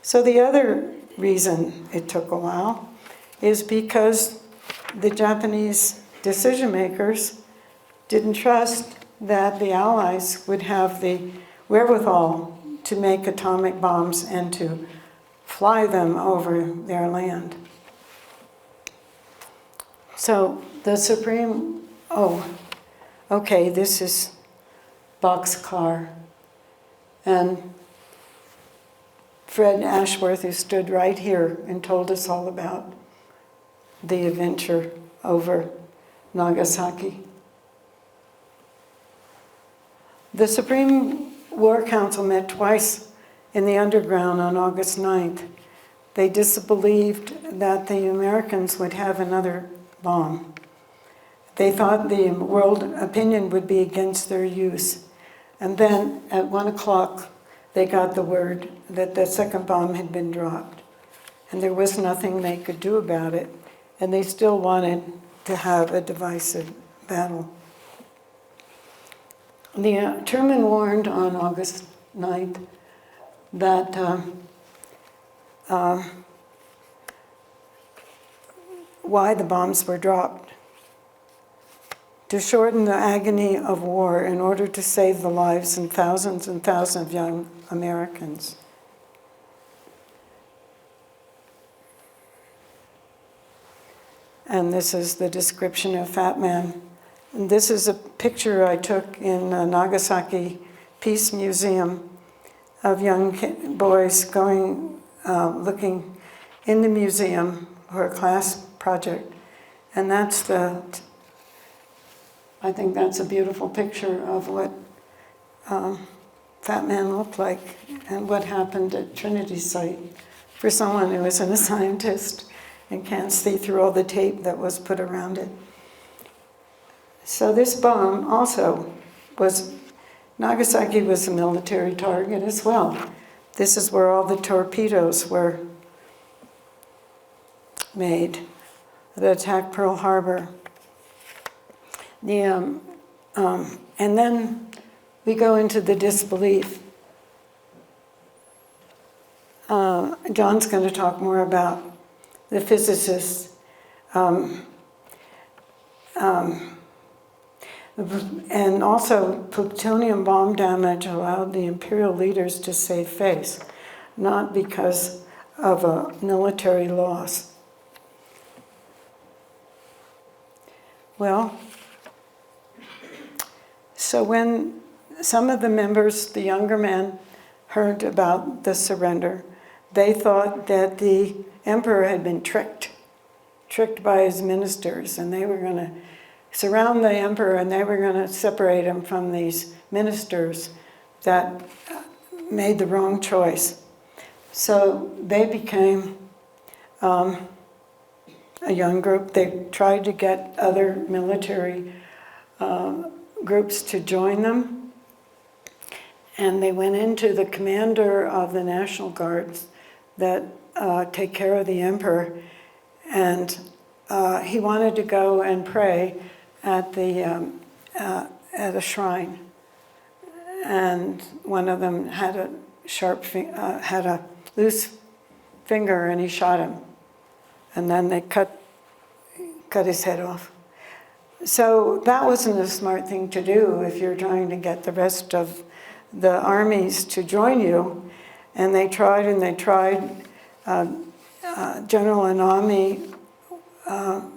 So the other reason it took a while is because the Japanese decision makers didn't trust that the Allies would have the wherewithal to make atomic bombs and to fly them over their land. So the Supreme, okay, this is Boxcar. And Fred Ashworth, who stood right here and told us all about the adventure over Nagasaki. The Supreme War Council met twice in the underground on August 9th. They disbelieved that the Americans would have another bomb. They thought the world opinion would be against their use. And then at 1 o'clock, they got the word that the second bomb had been dropped. And there was nothing they could do about it. And they still wanted to have a divisive battle. Truman warned on August 9th that why the bombs were dropped. To shorten the agony of war in order to save the lives of thousands and thousands of young Americans. And this is the description of Fat Man. And this is a picture I took in Nagasaki Peace Museum of young boys going, looking in the museum for a class project. And that's I think that's a beautiful picture of what Fat Man looked like and what happened at Trinity site for someone who isn't a scientist and can't see through all the tape that was put around it. So this bomb also Nagasaki was a military target as well. This is where all the torpedoes were made that attacked Pearl Harbor. And then we go into the disbelief. John's going to talk more about the physicists. And also, plutonium bomb damage allowed the Imperial leaders to save face, not because of a military loss. Well, so when some of the members, the younger men, heard about the surrender, they thought that the emperor had been tricked by his ministers, and they were going to surround the emperor and they were going to separate him from these ministers that made the wrong choice. So they became a young group. They tried to get other military groups to join them. And they went into the commander of the National Guards that take care of the emperor. And he wanted to go and pray at a shrine. And one of them had a had a loose finger, and he shot him. And then they cut his head off. So that wasn't a smart thing to do if you're trying to get the rest of the armies to join you. And they tried and they tried. General Anami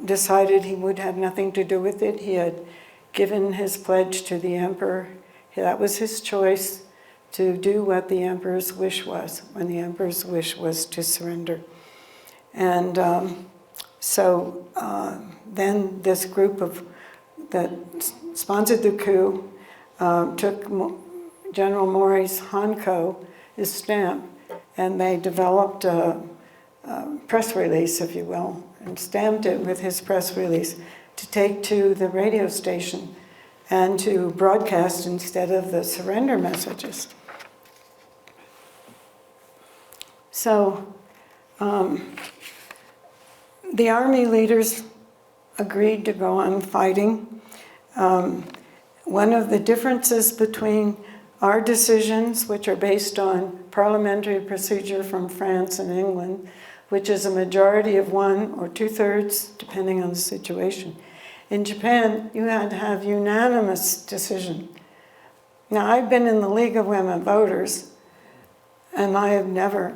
decided he would have nothing to do with it. He had given his pledge to the emperor. That was his choice, to do what the emperor's wish was, when the emperor's wish was to surrender. And then this group that sponsored the coup took General Mori's Hanko, his stamp, and they developed a press release, if you will, and stamped it with his press release to take to the radio station and to broadcast instead of the surrender messages. So The army leaders agreed to go on fighting. One of the differences between our decisions, which are based on parliamentary procedure from France and England, which is a majority of 1 or 2/3, depending on the situation. In Japan, you had to have unanimous decision. Now, I've been in the League of Women Voters, and I have never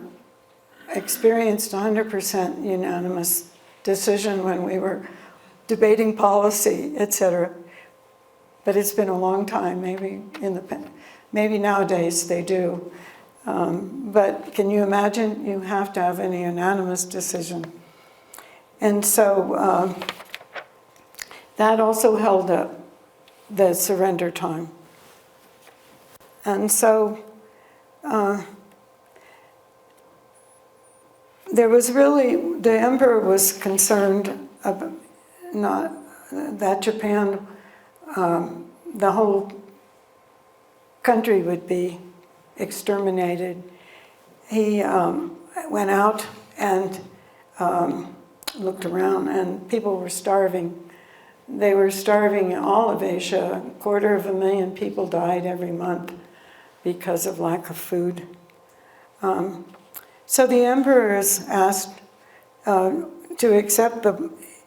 experienced 100% unanimous decision when we were debating policy, etc. But it's been a long time. Maybe nowadays they do. But can you imagine? You have to have a unanimous decision. And so that also held up the surrender time. And so there was really, the emperor was concerned about not that Japan, the whole country would be exterminated. He went out and looked around, and people were starving. They were starving in all of Asia. 250,000 people died every month because of lack of food. So the emperor is asked to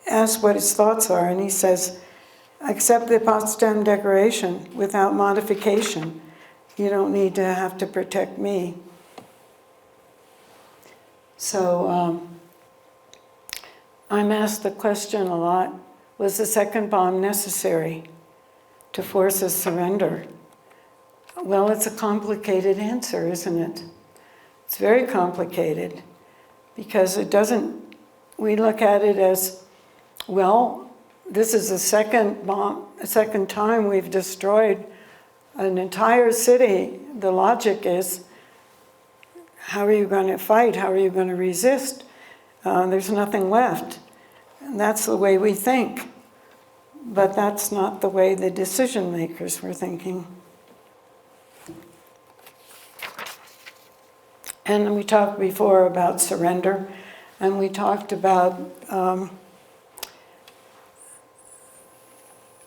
ask what his thoughts are, and he says, accept the Potsdam Declaration without modification. You don't need to have to protect me. So I'm asked the question a lot, was the second bomb necessary to force a surrender? Well, it's a complicated answer, isn't it? It's very complicated because we look at it as, well, this is the second time we've destroyed an entire city. The logic is, how are you going to fight? How are you going to resist? There's nothing left. And that's the way we think. But that's not the way the decision makers were thinking. And we talked before about surrender, and we talked about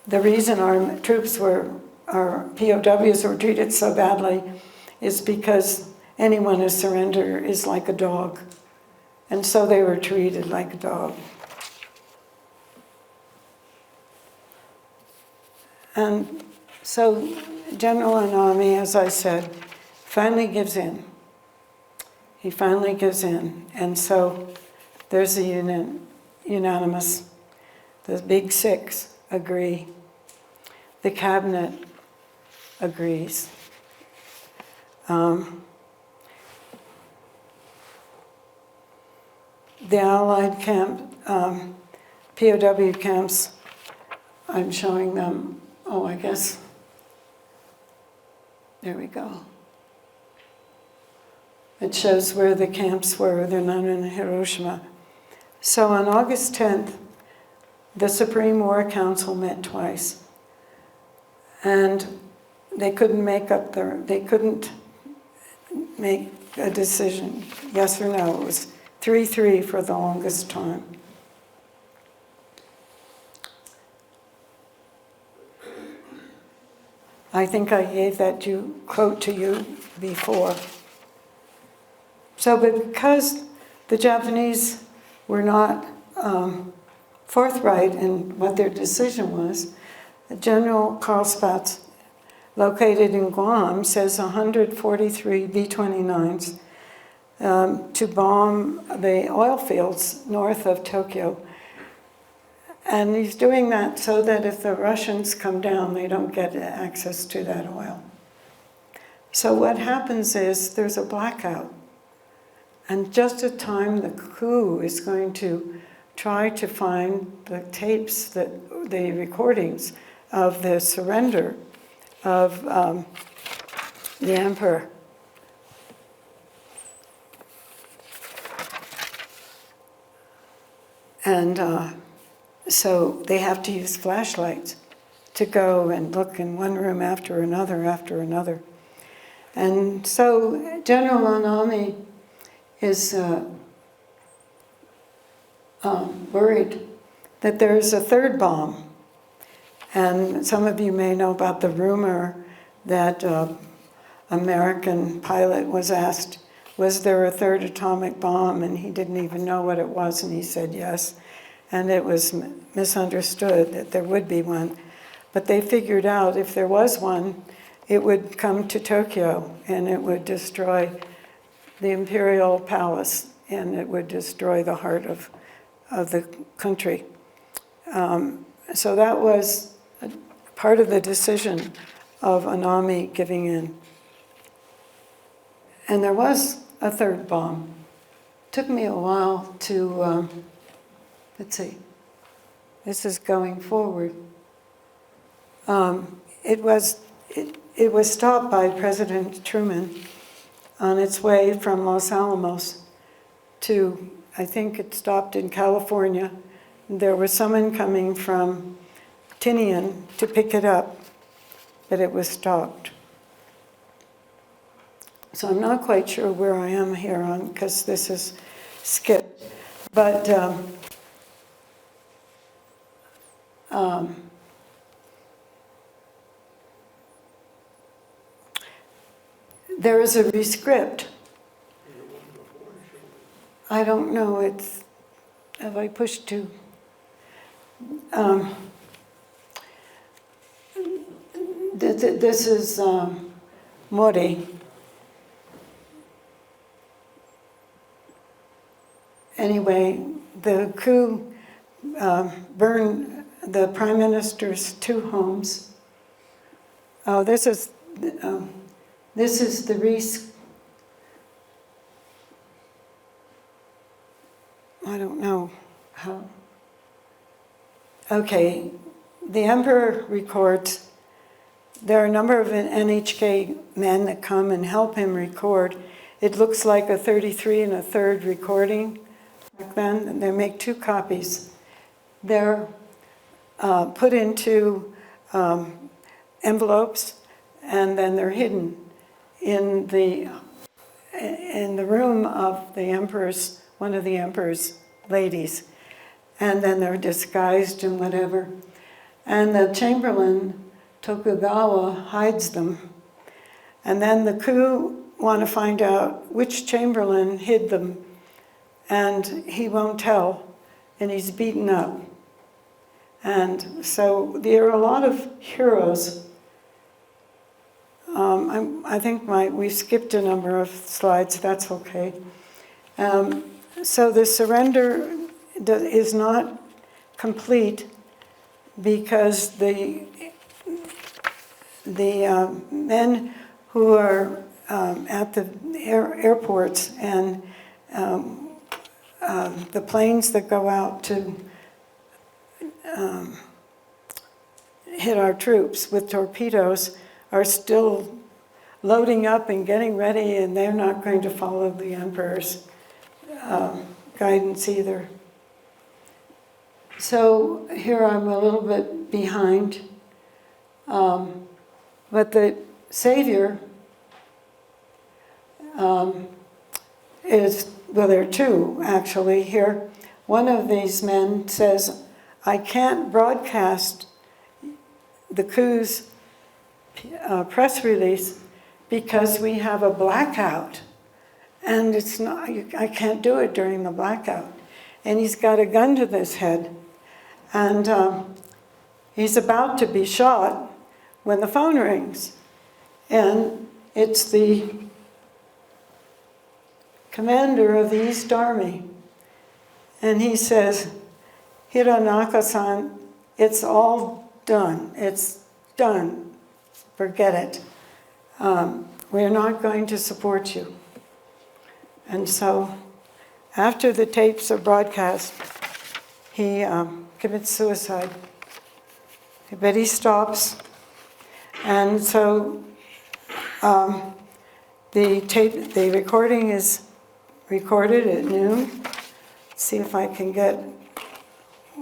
the reason our POWs were treated so badly is because anyone who surrenders is like a dog. And so they were treated like a dog. And so General Anami, as I said, finally gives in. He finally gives in. And so there's a unanimous, the big six agree. The cabinet agrees. The Allied camp, POW camps, I'm showing them, I guess, there we go. It shows where the camps were. They're not in Hiroshima. So on August 10th, the Supreme War Council met twice. And they couldn't make a decision, yes or no. It was 3-3 for the longest time. I think I gave that quote to you before. So because the Japanese were not forthright in what their decision was, General Carlsbad, located in Guam, says 143 B-29s to bomb the oil fields north of Tokyo. And he's doing that so that if the Russians come down, they don't get access to that oil. So what happens is there's a blackout. And just at time the coup is going to try to find the tapes, the recordings of the surrender of the emperor. And so they have to use flashlights to go and look in one room after another. And so General Anami is worried that there's a third bomb. And some of you may know about the rumor that American pilot was asked, was there a third atomic bomb? And he didn't even know what it was, and he said yes. And it was misunderstood that there would be one. But they figured out if there was one, it would come to Tokyo, and it would destroy the Imperial Palace, and it would destroy the heart of the country. So that was part of the decision of Anami giving in. And there was a third bomb. Took me a while to, let's see, this is going forward. It was stopped by President Truman on its way from Los Alamos to, I think it stopped in California. There was someone coming from Tinian to pick it up, but it was stopped. So I'm not quite sure where I am here on, because this is skipped. But there is a rescript. I don't know, have I pushed to? This is Mori. Anyway, the coup burned the Prime Minister's 2 homes. Oh, this is the I don't know how. Okay, the emperor records. There are a number of NHK men that come and help him record. It looks like a 33 1/3 recording back then, and they make 2 copies. They're put into envelopes, and then they're hidden in the room of the emperor's, one of the emperor's ladies. And then they're disguised and whatever. And the Chamberlain, Tokugawa, hides them. And then the coup want to find out which Chamberlain hid them. And he won't tell, and he's beaten up. And so there are a lot of heroes. I think we skipped a number of slides, that's okay. So the surrender is not complete because the men who are at the airports and the planes that go out to hit our troops with torpedoes are still loading up and getting ready, and they're not going to follow the emperor's guidance either. So here I'm a little bit behind, but the Savior is, well, there are 2 actually here. One of these men says, I can't broadcast the coup's press release because we have a blackout, and it's not, I can't do it during the blackout. And he's got a gun to his head, and he's about to be shot when the phone rings, and it's the commander of the East Army, and he says, Hironaka-san, it's all done. It's done. Forget it. We're not going to support you. And so after the tapes are broadcast, he commits suicide. But he stops. And so the recording is recorded at noon. See if I can get,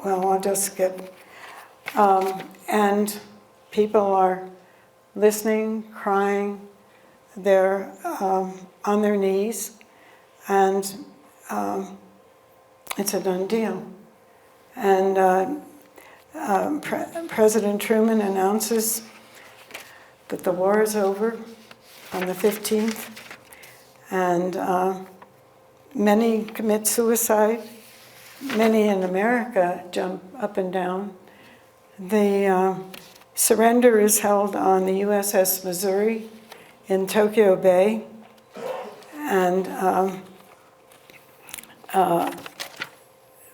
well, I'll just skip. And people are listening, crying, they're on their knees, and it's a done deal. And President Truman announces that the war is over on the 15th, and many commit suicide. Many in America jump up and down. The surrender is held on the USS Missouri in Tokyo Bay, and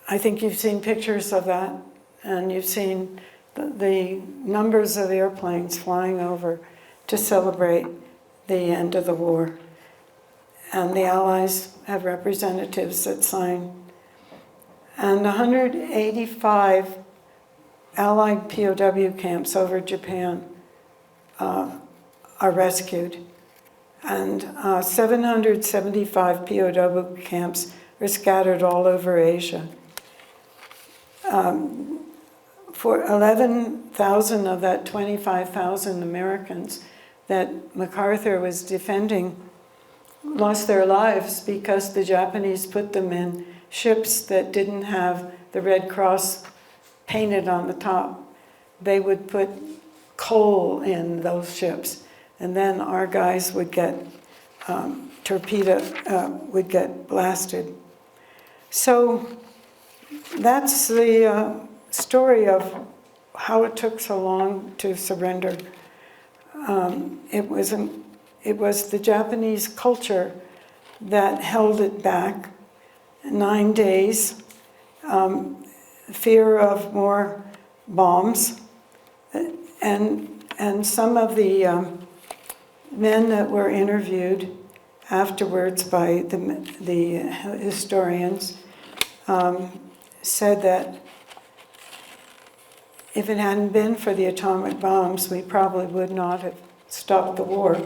I think you've seen pictures of that, and you've seen the numbers of airplanes flying over to celebrate the end of the war. And the Allies have representatives that sign. And 185 Allied POW camps over Japan are rescued. And 775 POW camps are scattered all over Asia. For 11,000 of that 25,000 Americans that MacArthur was defending lost their lives because the Japanese put them in ships that didn't have the Red Cross painted on the top. They would put coal in those ships, and then our guys would get would get blasted. So that's the story of how it took so long to surrender. It was the Japanese culture that held it back. 9 days, fear of more bombs, and some of the men that were interviewed afterwards by the historians said that if it hadn't been for the atomic bombs, we probably would not have stopped the war.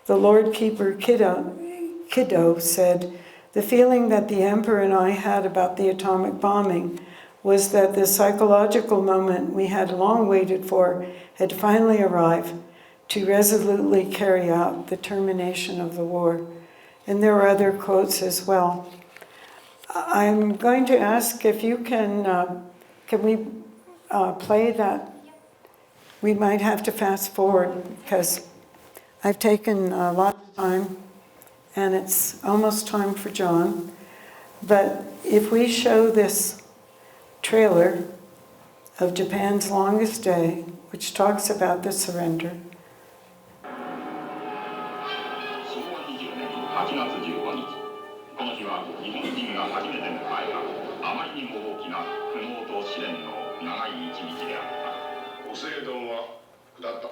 The Lord Keeper Kiddo said, "The feeling that the Emperor and I had about the atomic bombing was that the psychological moment we had long waited for had finally arrived to resolutely carry out the termination of the war." And there are other quotes as well. I'm going to ask if you can we play that? We might have to fast forward because I've taken a lot of time and it's almost time for John. But if we show this trailer of Japan's Longest Day, which talks about the surrender. 8月15日、この日は日本人が初めて迎えたあまりにも大きな苦悩と試練の長い一日であった。ご聖断は下った。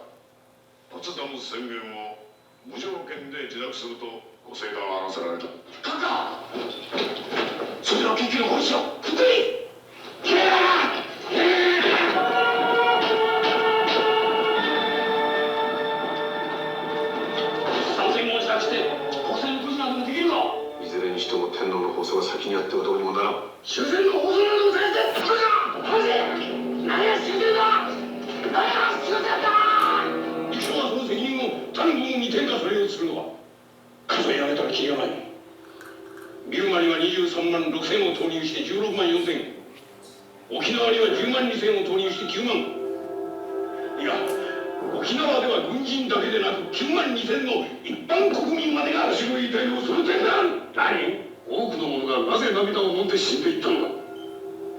ポツダム宣言を無条件で受諾するとご聖断はなさられた。閣下、そちら救急の本社を振ってみ。参戦を自宅して国戦の訓練などできるか。いずれにしても天皇の放送が先にあってはどうにもならん。終戦の放送などをされて、閣下、マジ何が終戦だ。何が終戦だ。今日はその責任を他の軍に転嫁されようとするのは数え上げたらキリがない。ビルマには23万6千を投入して16万4千、沖縄には10万2千を投入して9万。いや、沖縄では軍人だけでなく9万2千の一般国民までが死の遺体をその点である。何？多くの者がなぜ涙を飲んで死んでいったのか。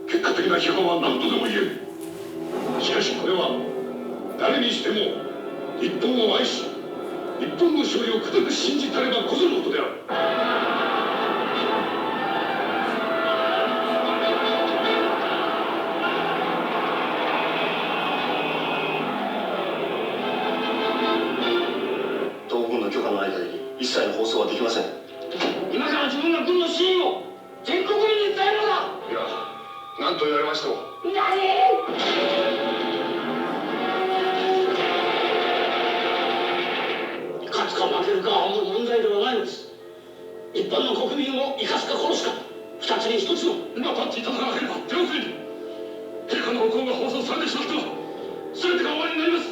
結果的な批判は何とでも言える。しかしこれは誰にしても日本を愛し、日本の勝利を固く信じたればこそのことである。東軍の許可の間に一切の放送はできません。今から自分が軍の真意を全国民に伝えるのだ。いや、何と言われましても。勝つか負けるかはもう問題ではないのです。一般の国民を生かすか殺すか、二つに一つの今立っていただかなければ手遅れに陛下のお声が放送されてしまっては全てが終わりになります。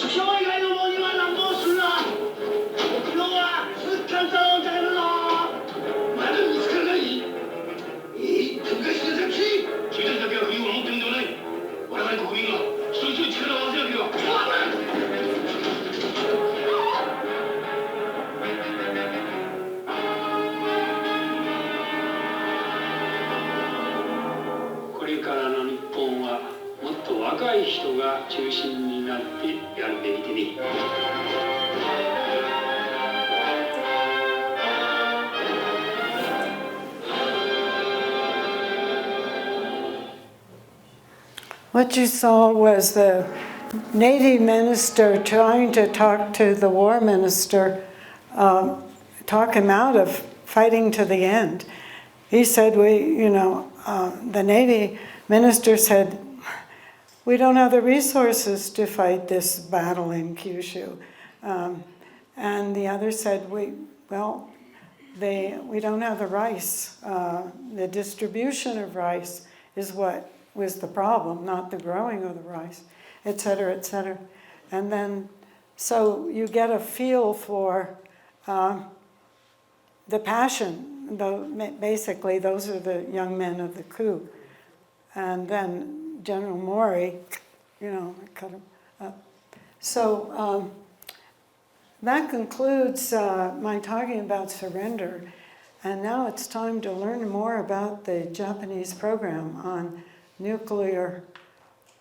首相以外の者には乱暴するな。人が中心になってやるべきでね。What you saw was the Navy minister trying to talk to the war minister, talk him out of fighting to the end. He said, the Navy minister said, we don't have the resources to fight this battle in Kyushu. And the other said, we don't have the rice. The distribution of rice is what was the problem, not the growing of the rice, et cetera, et cetera. And then, so you get a feel for the passion. Basically, those are the young men of the coup. And then General Mori, cut him up. So that concludes my talking about surrender. And now it's time to learn more about the Japanese program on nuclear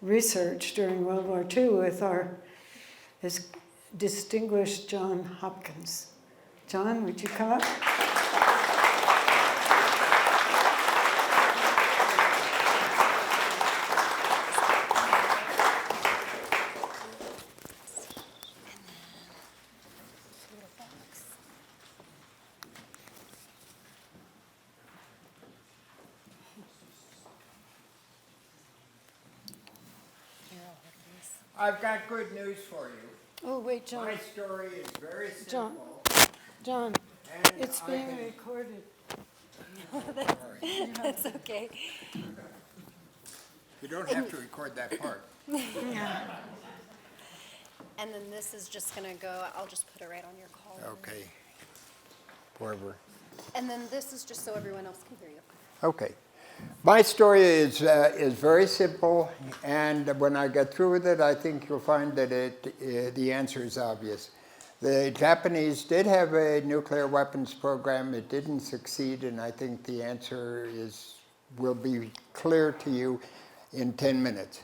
research during World War II with his distinguished John Hopkins. John, would you come up? I've got good news for you. Oh, wait, John. My story is very simple. John, and it's I being can- recorded. That's okay. You don't have to record that part. And then this is just gonna go, I'll just put it right on your collar. Okay. Wherever. And then this is just so everyone else can hear you. Okay. My story is very simple, and when I get through with it, I think you'll find that the answer is obvious. The Japanese did have a nuclear weapons program. It didn't succeed, and I think the answer will be clear to you in 10 minutes.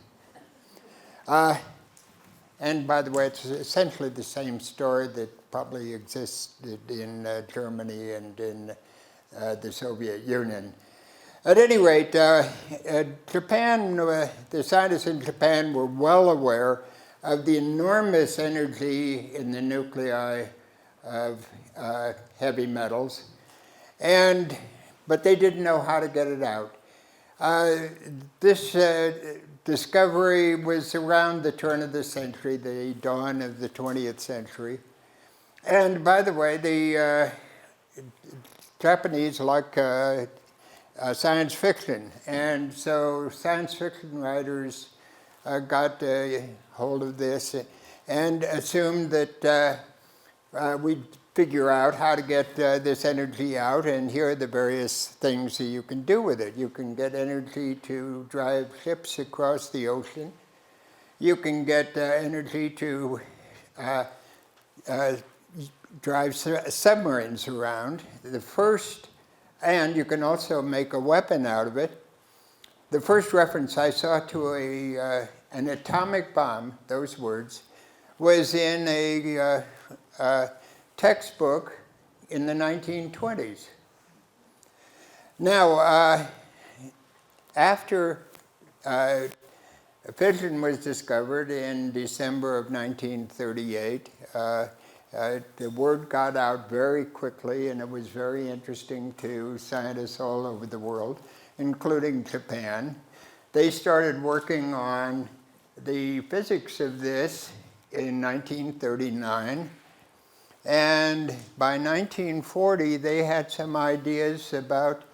And by the way, it's essentially the same story that probably existed in Germany and in the Soviet Union. At any rate, Japan, the scientists in Japan were well aware of the enormous energy in the nuclei of heavy metals, but they didn't know how to get it out. This discovery was around the turn of the century, the dawn of the 20th century. And by the way, the Japanese like science fiction, and so science fiction writers got hold of this and assumed that we'd figure out how to get this energy out, and here are the various things that you can do with it. You can get energy to drive ships across the ocean. You can get energy to drive submarines around. And you can also make a weapon out of it. The first reference I saw to an atomic bomb, those words, was in a textbook in the 1920s. Now, after fission was discovered in December of 1938, the word got out very quickly, and it was very interesting to scientists all over the world, including Japan. They started working on the physics of this in 1939, and by 1940 they had some ideas about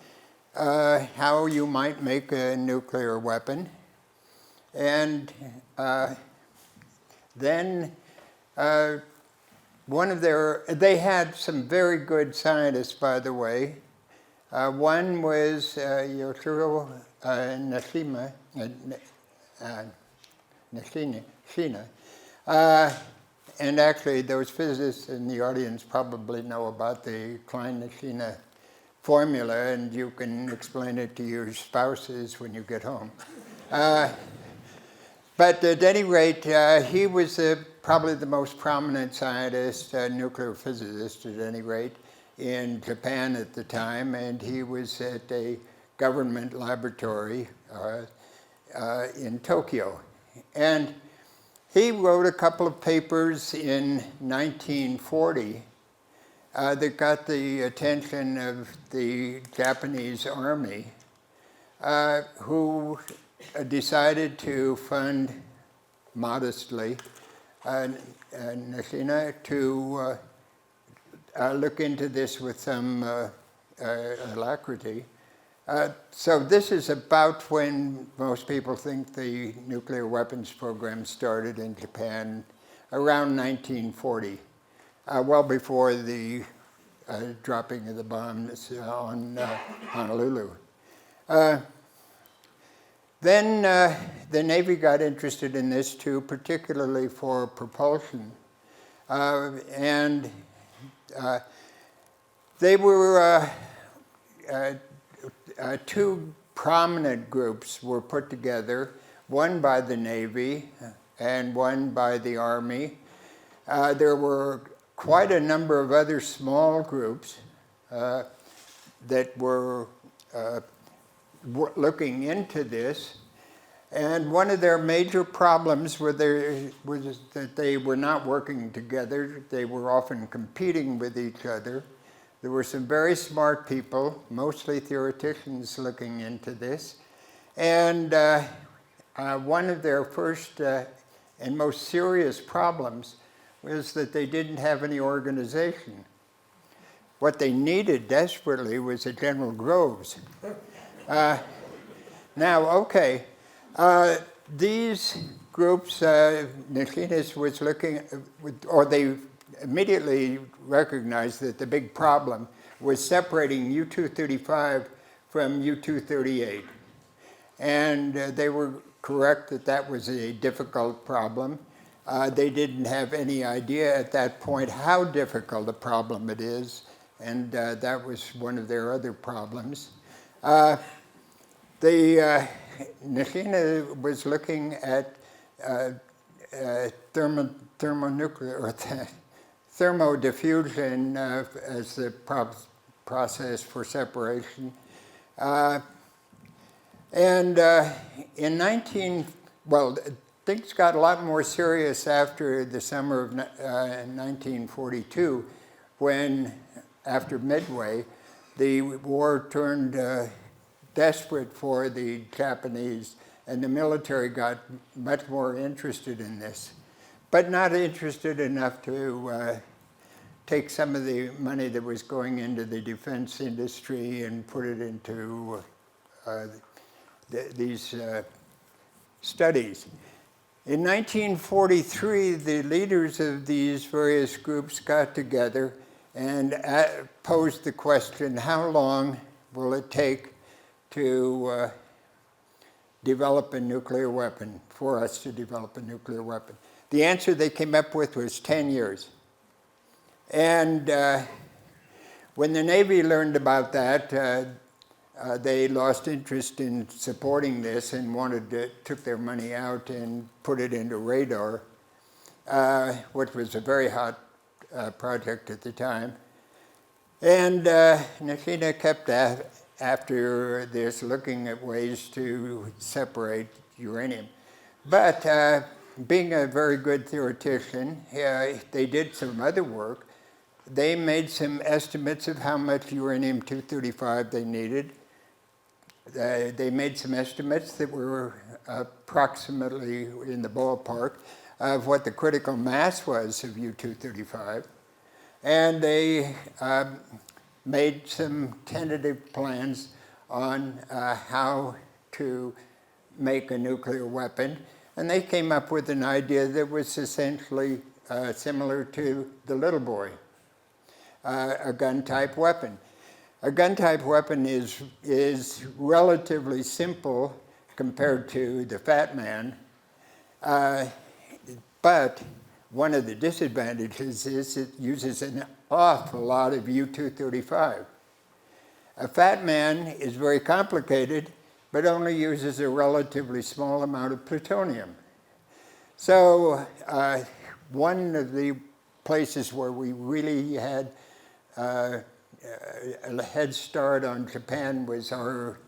how you might make a nuclear weapon. And then they had some very good scientists, by the way. One was Yoshiro Nishina. And actually, those physicists in the audience probably know about the Klein-Nishina formula, and you can explain it to your spouses when you get home. But at any rate, he was probably the most prominent scientist, nuclear physicist at any rate, in Japan at the time, and he was at a government laboratory in Tokyo. And he wrote a couple of papers in 1940 that got the attention of the Japanese army, who decided to fund modestly Nishina to look into this with some alacrity. So this is about when most people think the nuclear weapons program started in Japan, around 1940, well before the dropping of the bombs on Honolulu. Then the Navy got interested in this too, particularly for propulsion. And they were, two prominent groups were put together, one by the Navy and one by the Army. There were quite a number of other small groups that were looking into this, and one of their major problems was that they were not working together. They were often competing with each other. There were some very smart people, mostly theoreticians, looking into this, and one of their first and most serious problems was that they didn't have any organization. What they needed desperately was a General Groves. Now, okay, these groups, Nishina's was looking, or they immediately recognized that the big problem was separating U-235 from U-238. And they were correct that that was a difficult problem. They didn't have any idea at that point how difficult a problem it is, and that was one of their other problems. Nishina was looking at thermonuclear, or thermodiffusion as the process for separation. Things got a lot more serious after the summer of 1942, when, after Midway, the war turned desperate for the Japanese, and the military got much more interested in this, but not interested enough to take some of the money that was going into the defense industry and put it into these studies. In 1943, the leaders of these various groups got together and posed the question, how long will it take to develop a nuclear weapon, for us to develop a nuclear weapon? The answer they came up with was 10 years. And when the Navy learned about that, they lost interest in supporting this and took their money out and put it into radar, which was a very hot project at the time. And Nishina kept after this, looking at ways to separate uranium. But being a very good theoretician, they did some other work. They made some estimates of how much uranium-235 they needed. They made some estimates that were approximately in the ballpark of what the critical mass was of U-235. And they made some tentative plans on how to make a nuclear weapon. And they came up with an idea that was essentially similar to the little boy, a gun-type weapon. A gun-type weapon is relatively simple compared to the Fat Man, but one of the disadvantages is it uses an awful lot of U-235. A Fat Man is very complicated, but only uses a relatively small amount of plutonium. So one of the places where we really had a head start on Japan was our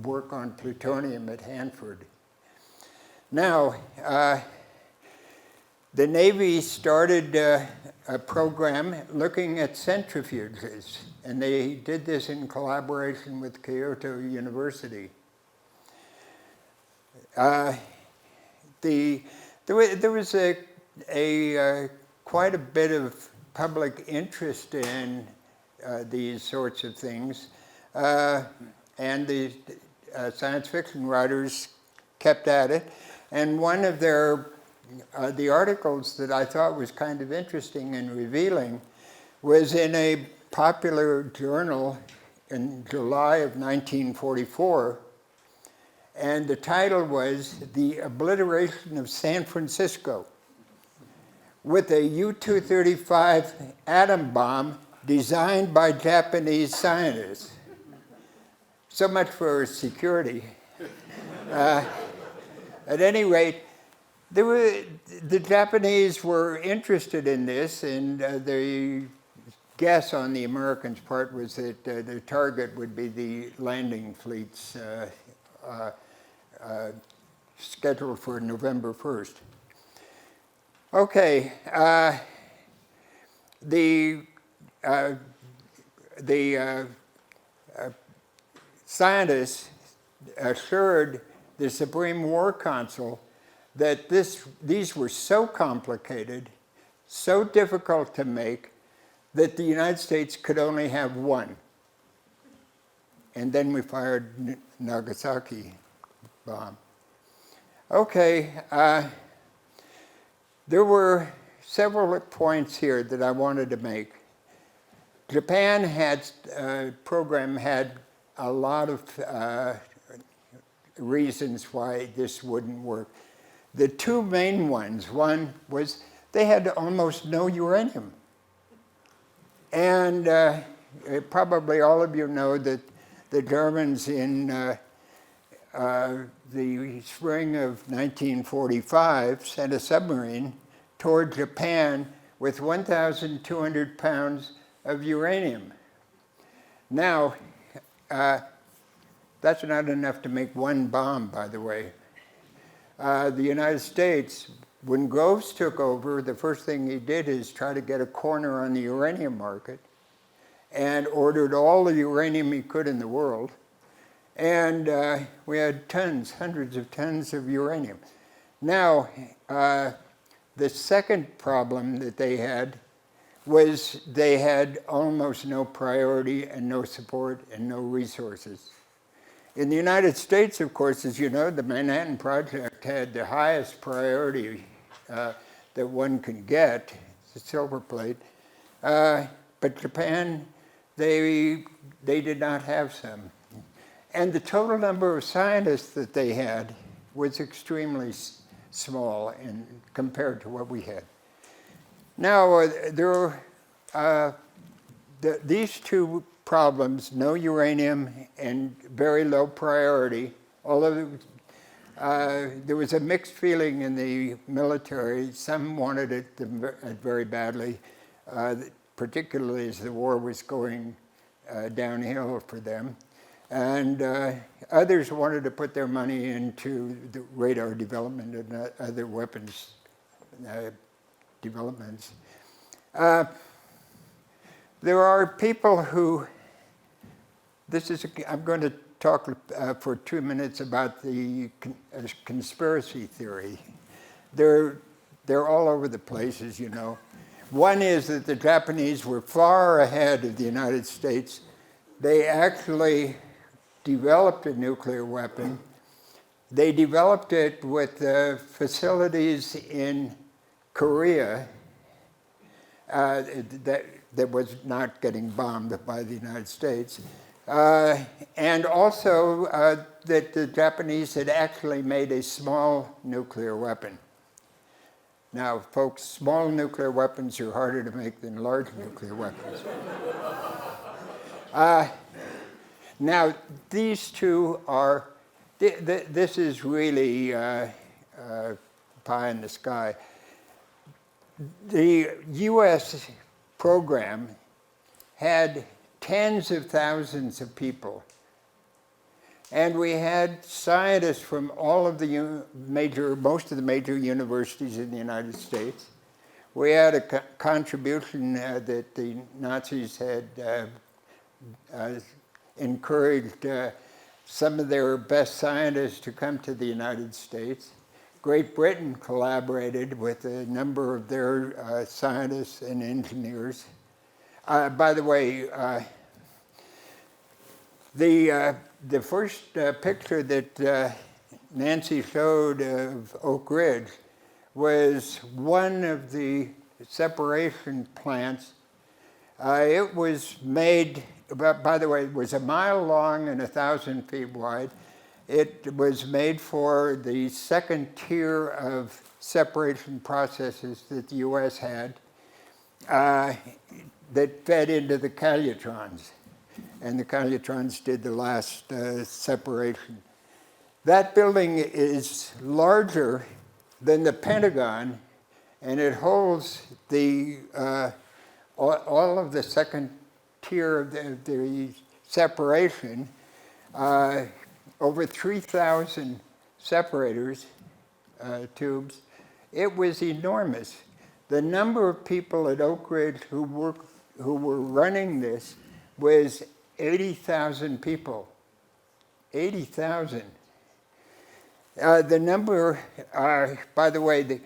work on plutonium at Hanford. Now, the Navy started a program looking at centrifuges, and they did this in collaboration with Kyoto University. There was quite a bit of public interest in these sorts of things, and the science fiction writers kept at it. And one of the articles that I thought was kind of interesting and revealing was in a popular journal in July of 1944, and the title was "The Obliteration of San Francisco with a U-235 atom bomb designed by Japanese scientists." So much for security. At any rate, the Japanese were interested in this, and the guess on the Americans' part was that the target would be the landing fleets scheduled for November 1st. Okay, the scientists assured the Supreme War Council that these were so complicated, so difficult to make, that the United States could only have one. And then we fired Nagasaki bomb. Okay, there were several points here that I wanted to make. Japan program had a lot of reasons why this wouldn't work. The two main ones, one was they had almost no uranium. And probably all of you know that the Germans in the spring of 1945 sent a submarine toward Japan with 1,200 pounds of uranium. Now, that's not enough to make one bomb, by the way. The United States, when Groves took over, the first thing he did is try to get a corner on the uranium market and ordered all the uranium he could in the world. And we had tons, hundreds of tons of uranium. Now, the second problem that they had was they had almost no priority and no support and no resources. In the United States, of course, as you know, the Manhattan Project had the highest priority that one can get, the silver plate. But Japan, they did not have some. And the total number of scientists that they had was extremely small compared to what we had. Now, these two problems, no uranium and very low priority, although there was a mixed feeling in the military. Some wanted it very badly, particularly as the war was going downhill for them. And others wanted to put their money into the radar development and other weapons developments. There are people who, I'm going to talk for 2 minutes about the conspiracy theory. They're all over the place, as you know. One is that the Japanese were far ahead of the United States. They actually developed a nuclear weapon. They developed it with facilities in Korea that was not getting bombed by the United States. And also that the Japanese had actually made a small nuclear weapon. Now, folks, small nuclear weapons are harder to make than large nuclear weapons. Now, these two are, this is really pie in the sky. The U.S. program had tens of thousands of people. And we had scientists from all of the most of the major universities in the United States. We had a contribution that the Nazis had encouraged some of their best scientists to come to the United States. Great Britain collaborated with a number of their scientists and engineers. By the way, the first picture that Nancy showed of Oak Ridge was one of the separation plants. It was made, by the way, it was 1 mile long and 1,000 feet wide. It was made for the second tier of separation processes that the U.S. had that fed into the calutrons. And the calutrons did the last separation. That building is larger than the Pentagon, and it holds the all of the second tier of the separation, over 3,000 separators, tubes. It was enormous. The number of people at Oak Ridge who were running this was 80,000 people. 80,000. The number, by the way,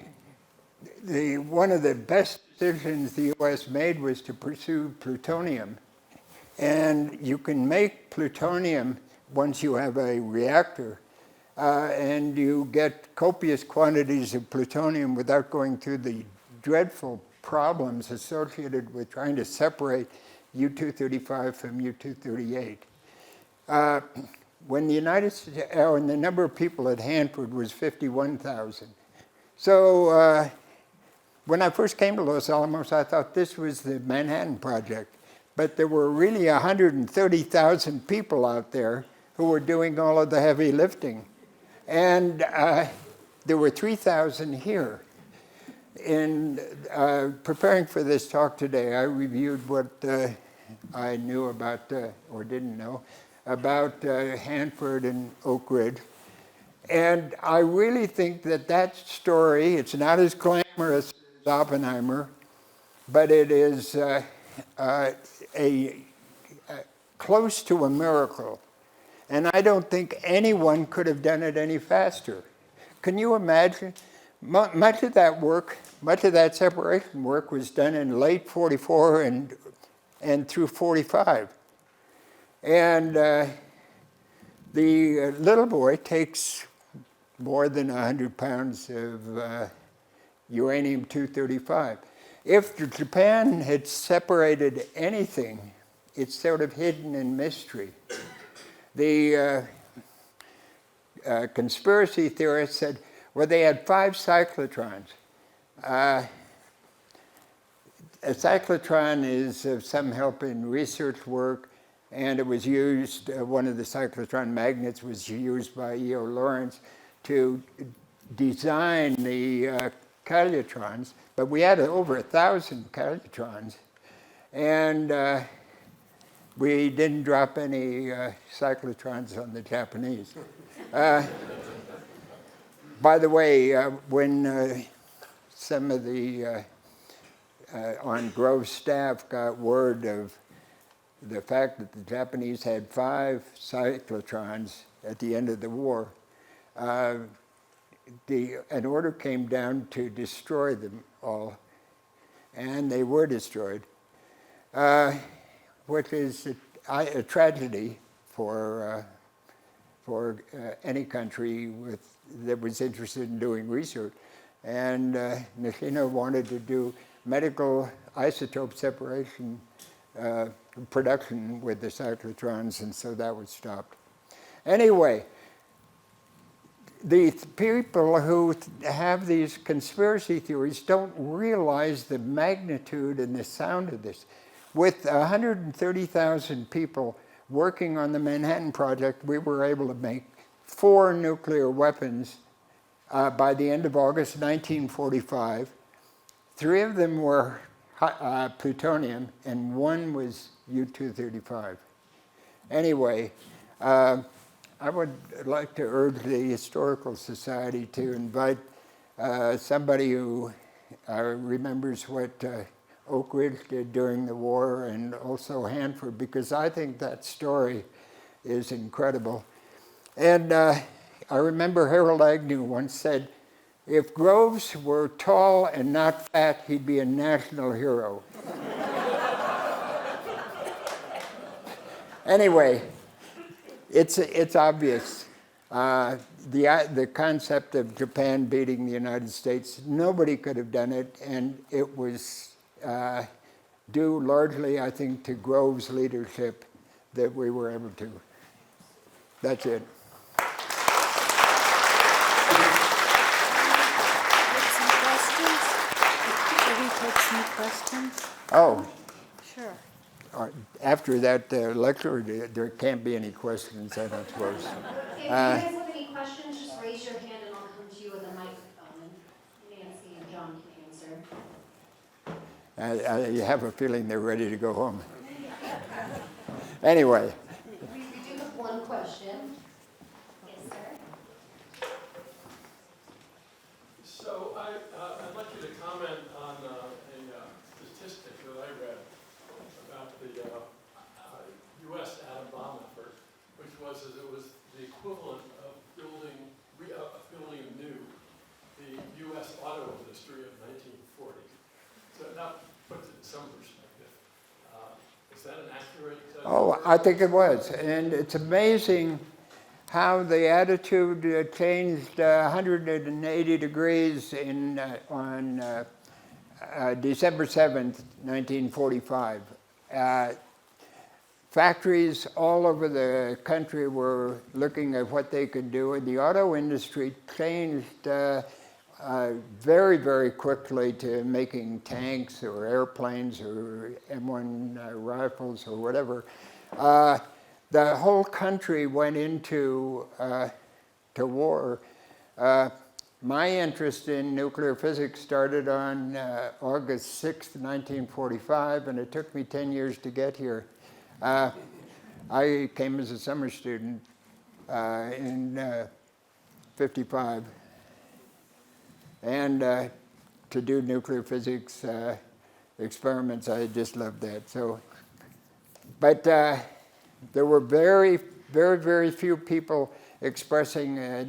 one of the best decisions the U.S. made was to pursue plutonium. And you can make plutonium once you have a reactor, and you get copious quantities of plutonium without going through the dreadful problems associated with trying to separate U-235 from U-238. When the United States, and the number of people at Hanford was 51,000. So when I first came to Los Alamos, I thought this was the Manhattan Project. But there were really 130,000 people out there who were doing all of the heavy lifting. And there were 3,000 here. In preparing for this talk today, I reviewed what I knew about, or didn't know, about Hanford and Oak Ridge. And I really think that that story, it's not as glamorous as Oppenheimer, but it is close to a miracle. And I don't think anyone could have done it any faster. Can you imagine? Much of that work, much of that separation work was done in late 44 and through 45. And the little boy takes more than 100 pounds of uranium-235. If Japan had separated anything, it's sort of hidden in mystery. The conspiracy theorists said, well, they had 5 cyclotrons. A cyclotron is of some help in research work, and it was used, one of the cyclotron magnets was used by E.O. Lawrence to design the calutrons, but we had over 1,000 calutrons, and we didn't drop any cyclotrons on the Japanese. By the way, when some of the on Grove's staff got word of the fact that the Japanese had 5 cyclotrons at the end of the war, an order came down to destroy them all, and they were destroyed, which is a tragedy for any country that was interested in doing research. And Nishino wanted to do medical isotope separation production with the cyclotrons, and so that was stopped. Anyway, the people who have these conspiracy theories don't realize the magnitude and the sound of this. With 130,000 people working on the Manhattan Project, we were able to make 4 nuclear weapons by the end of August 1945. 3 of them were plutonium, and 1 was U-235. Anyway, I would like to urge the Historical Society to invite somebody who remembers what Oak Ridge did during the war, and also Hanford, because I think that story is incredible. And I remember Harold Agnew once said, if Groves were tall and not fat, he'd be a national hero. Anyway, it's obvious. The concept of Japan beating the United States, nobody could have done it, and it was due largely, I think, to Groves' leadership that we were able to. That's it. Some questions? Should we take some questions? Oh, Sure. after that lecture, there can't be any questions, I don't suppose. If you guys have any questions, just raise your hand and I'll come to you with a microphone, and Nancy and John can answer. I have a feeling they're ready to go home. Anyway. We do have one question. Yes, sir. So I'd like you to comment on a statistic that I read about the U.S. atom bomb effort, which was it was the equivalent of building anew the U.S. auto industry of 1940. So that puts it in some perspective. Is that an accurate? Oh, I think it was. And it's amazing how the attitude changed 180 degrees on December 7th, 1945. Factories all over the country were looking at what they could do, and the auto industry changed very, very quickly to making tanks or airplanes or M1 rifles or whatever. The whole country went into to war. My interest in nuclear physics started on August 6th, 1945, and it took me 10 years to get here. I came as a summer student in 55, and to do nuclear physics experiments, I just loved that. So, but there were very, very, very few people expressing a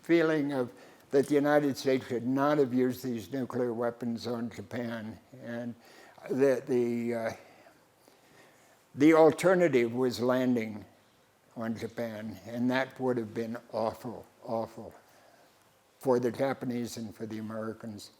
feeling of that the United States should not have used these nuclear weapons on Japan, and the alternative was landing on Japan, and that would have been awful, awful for the Japanese and for the Americans.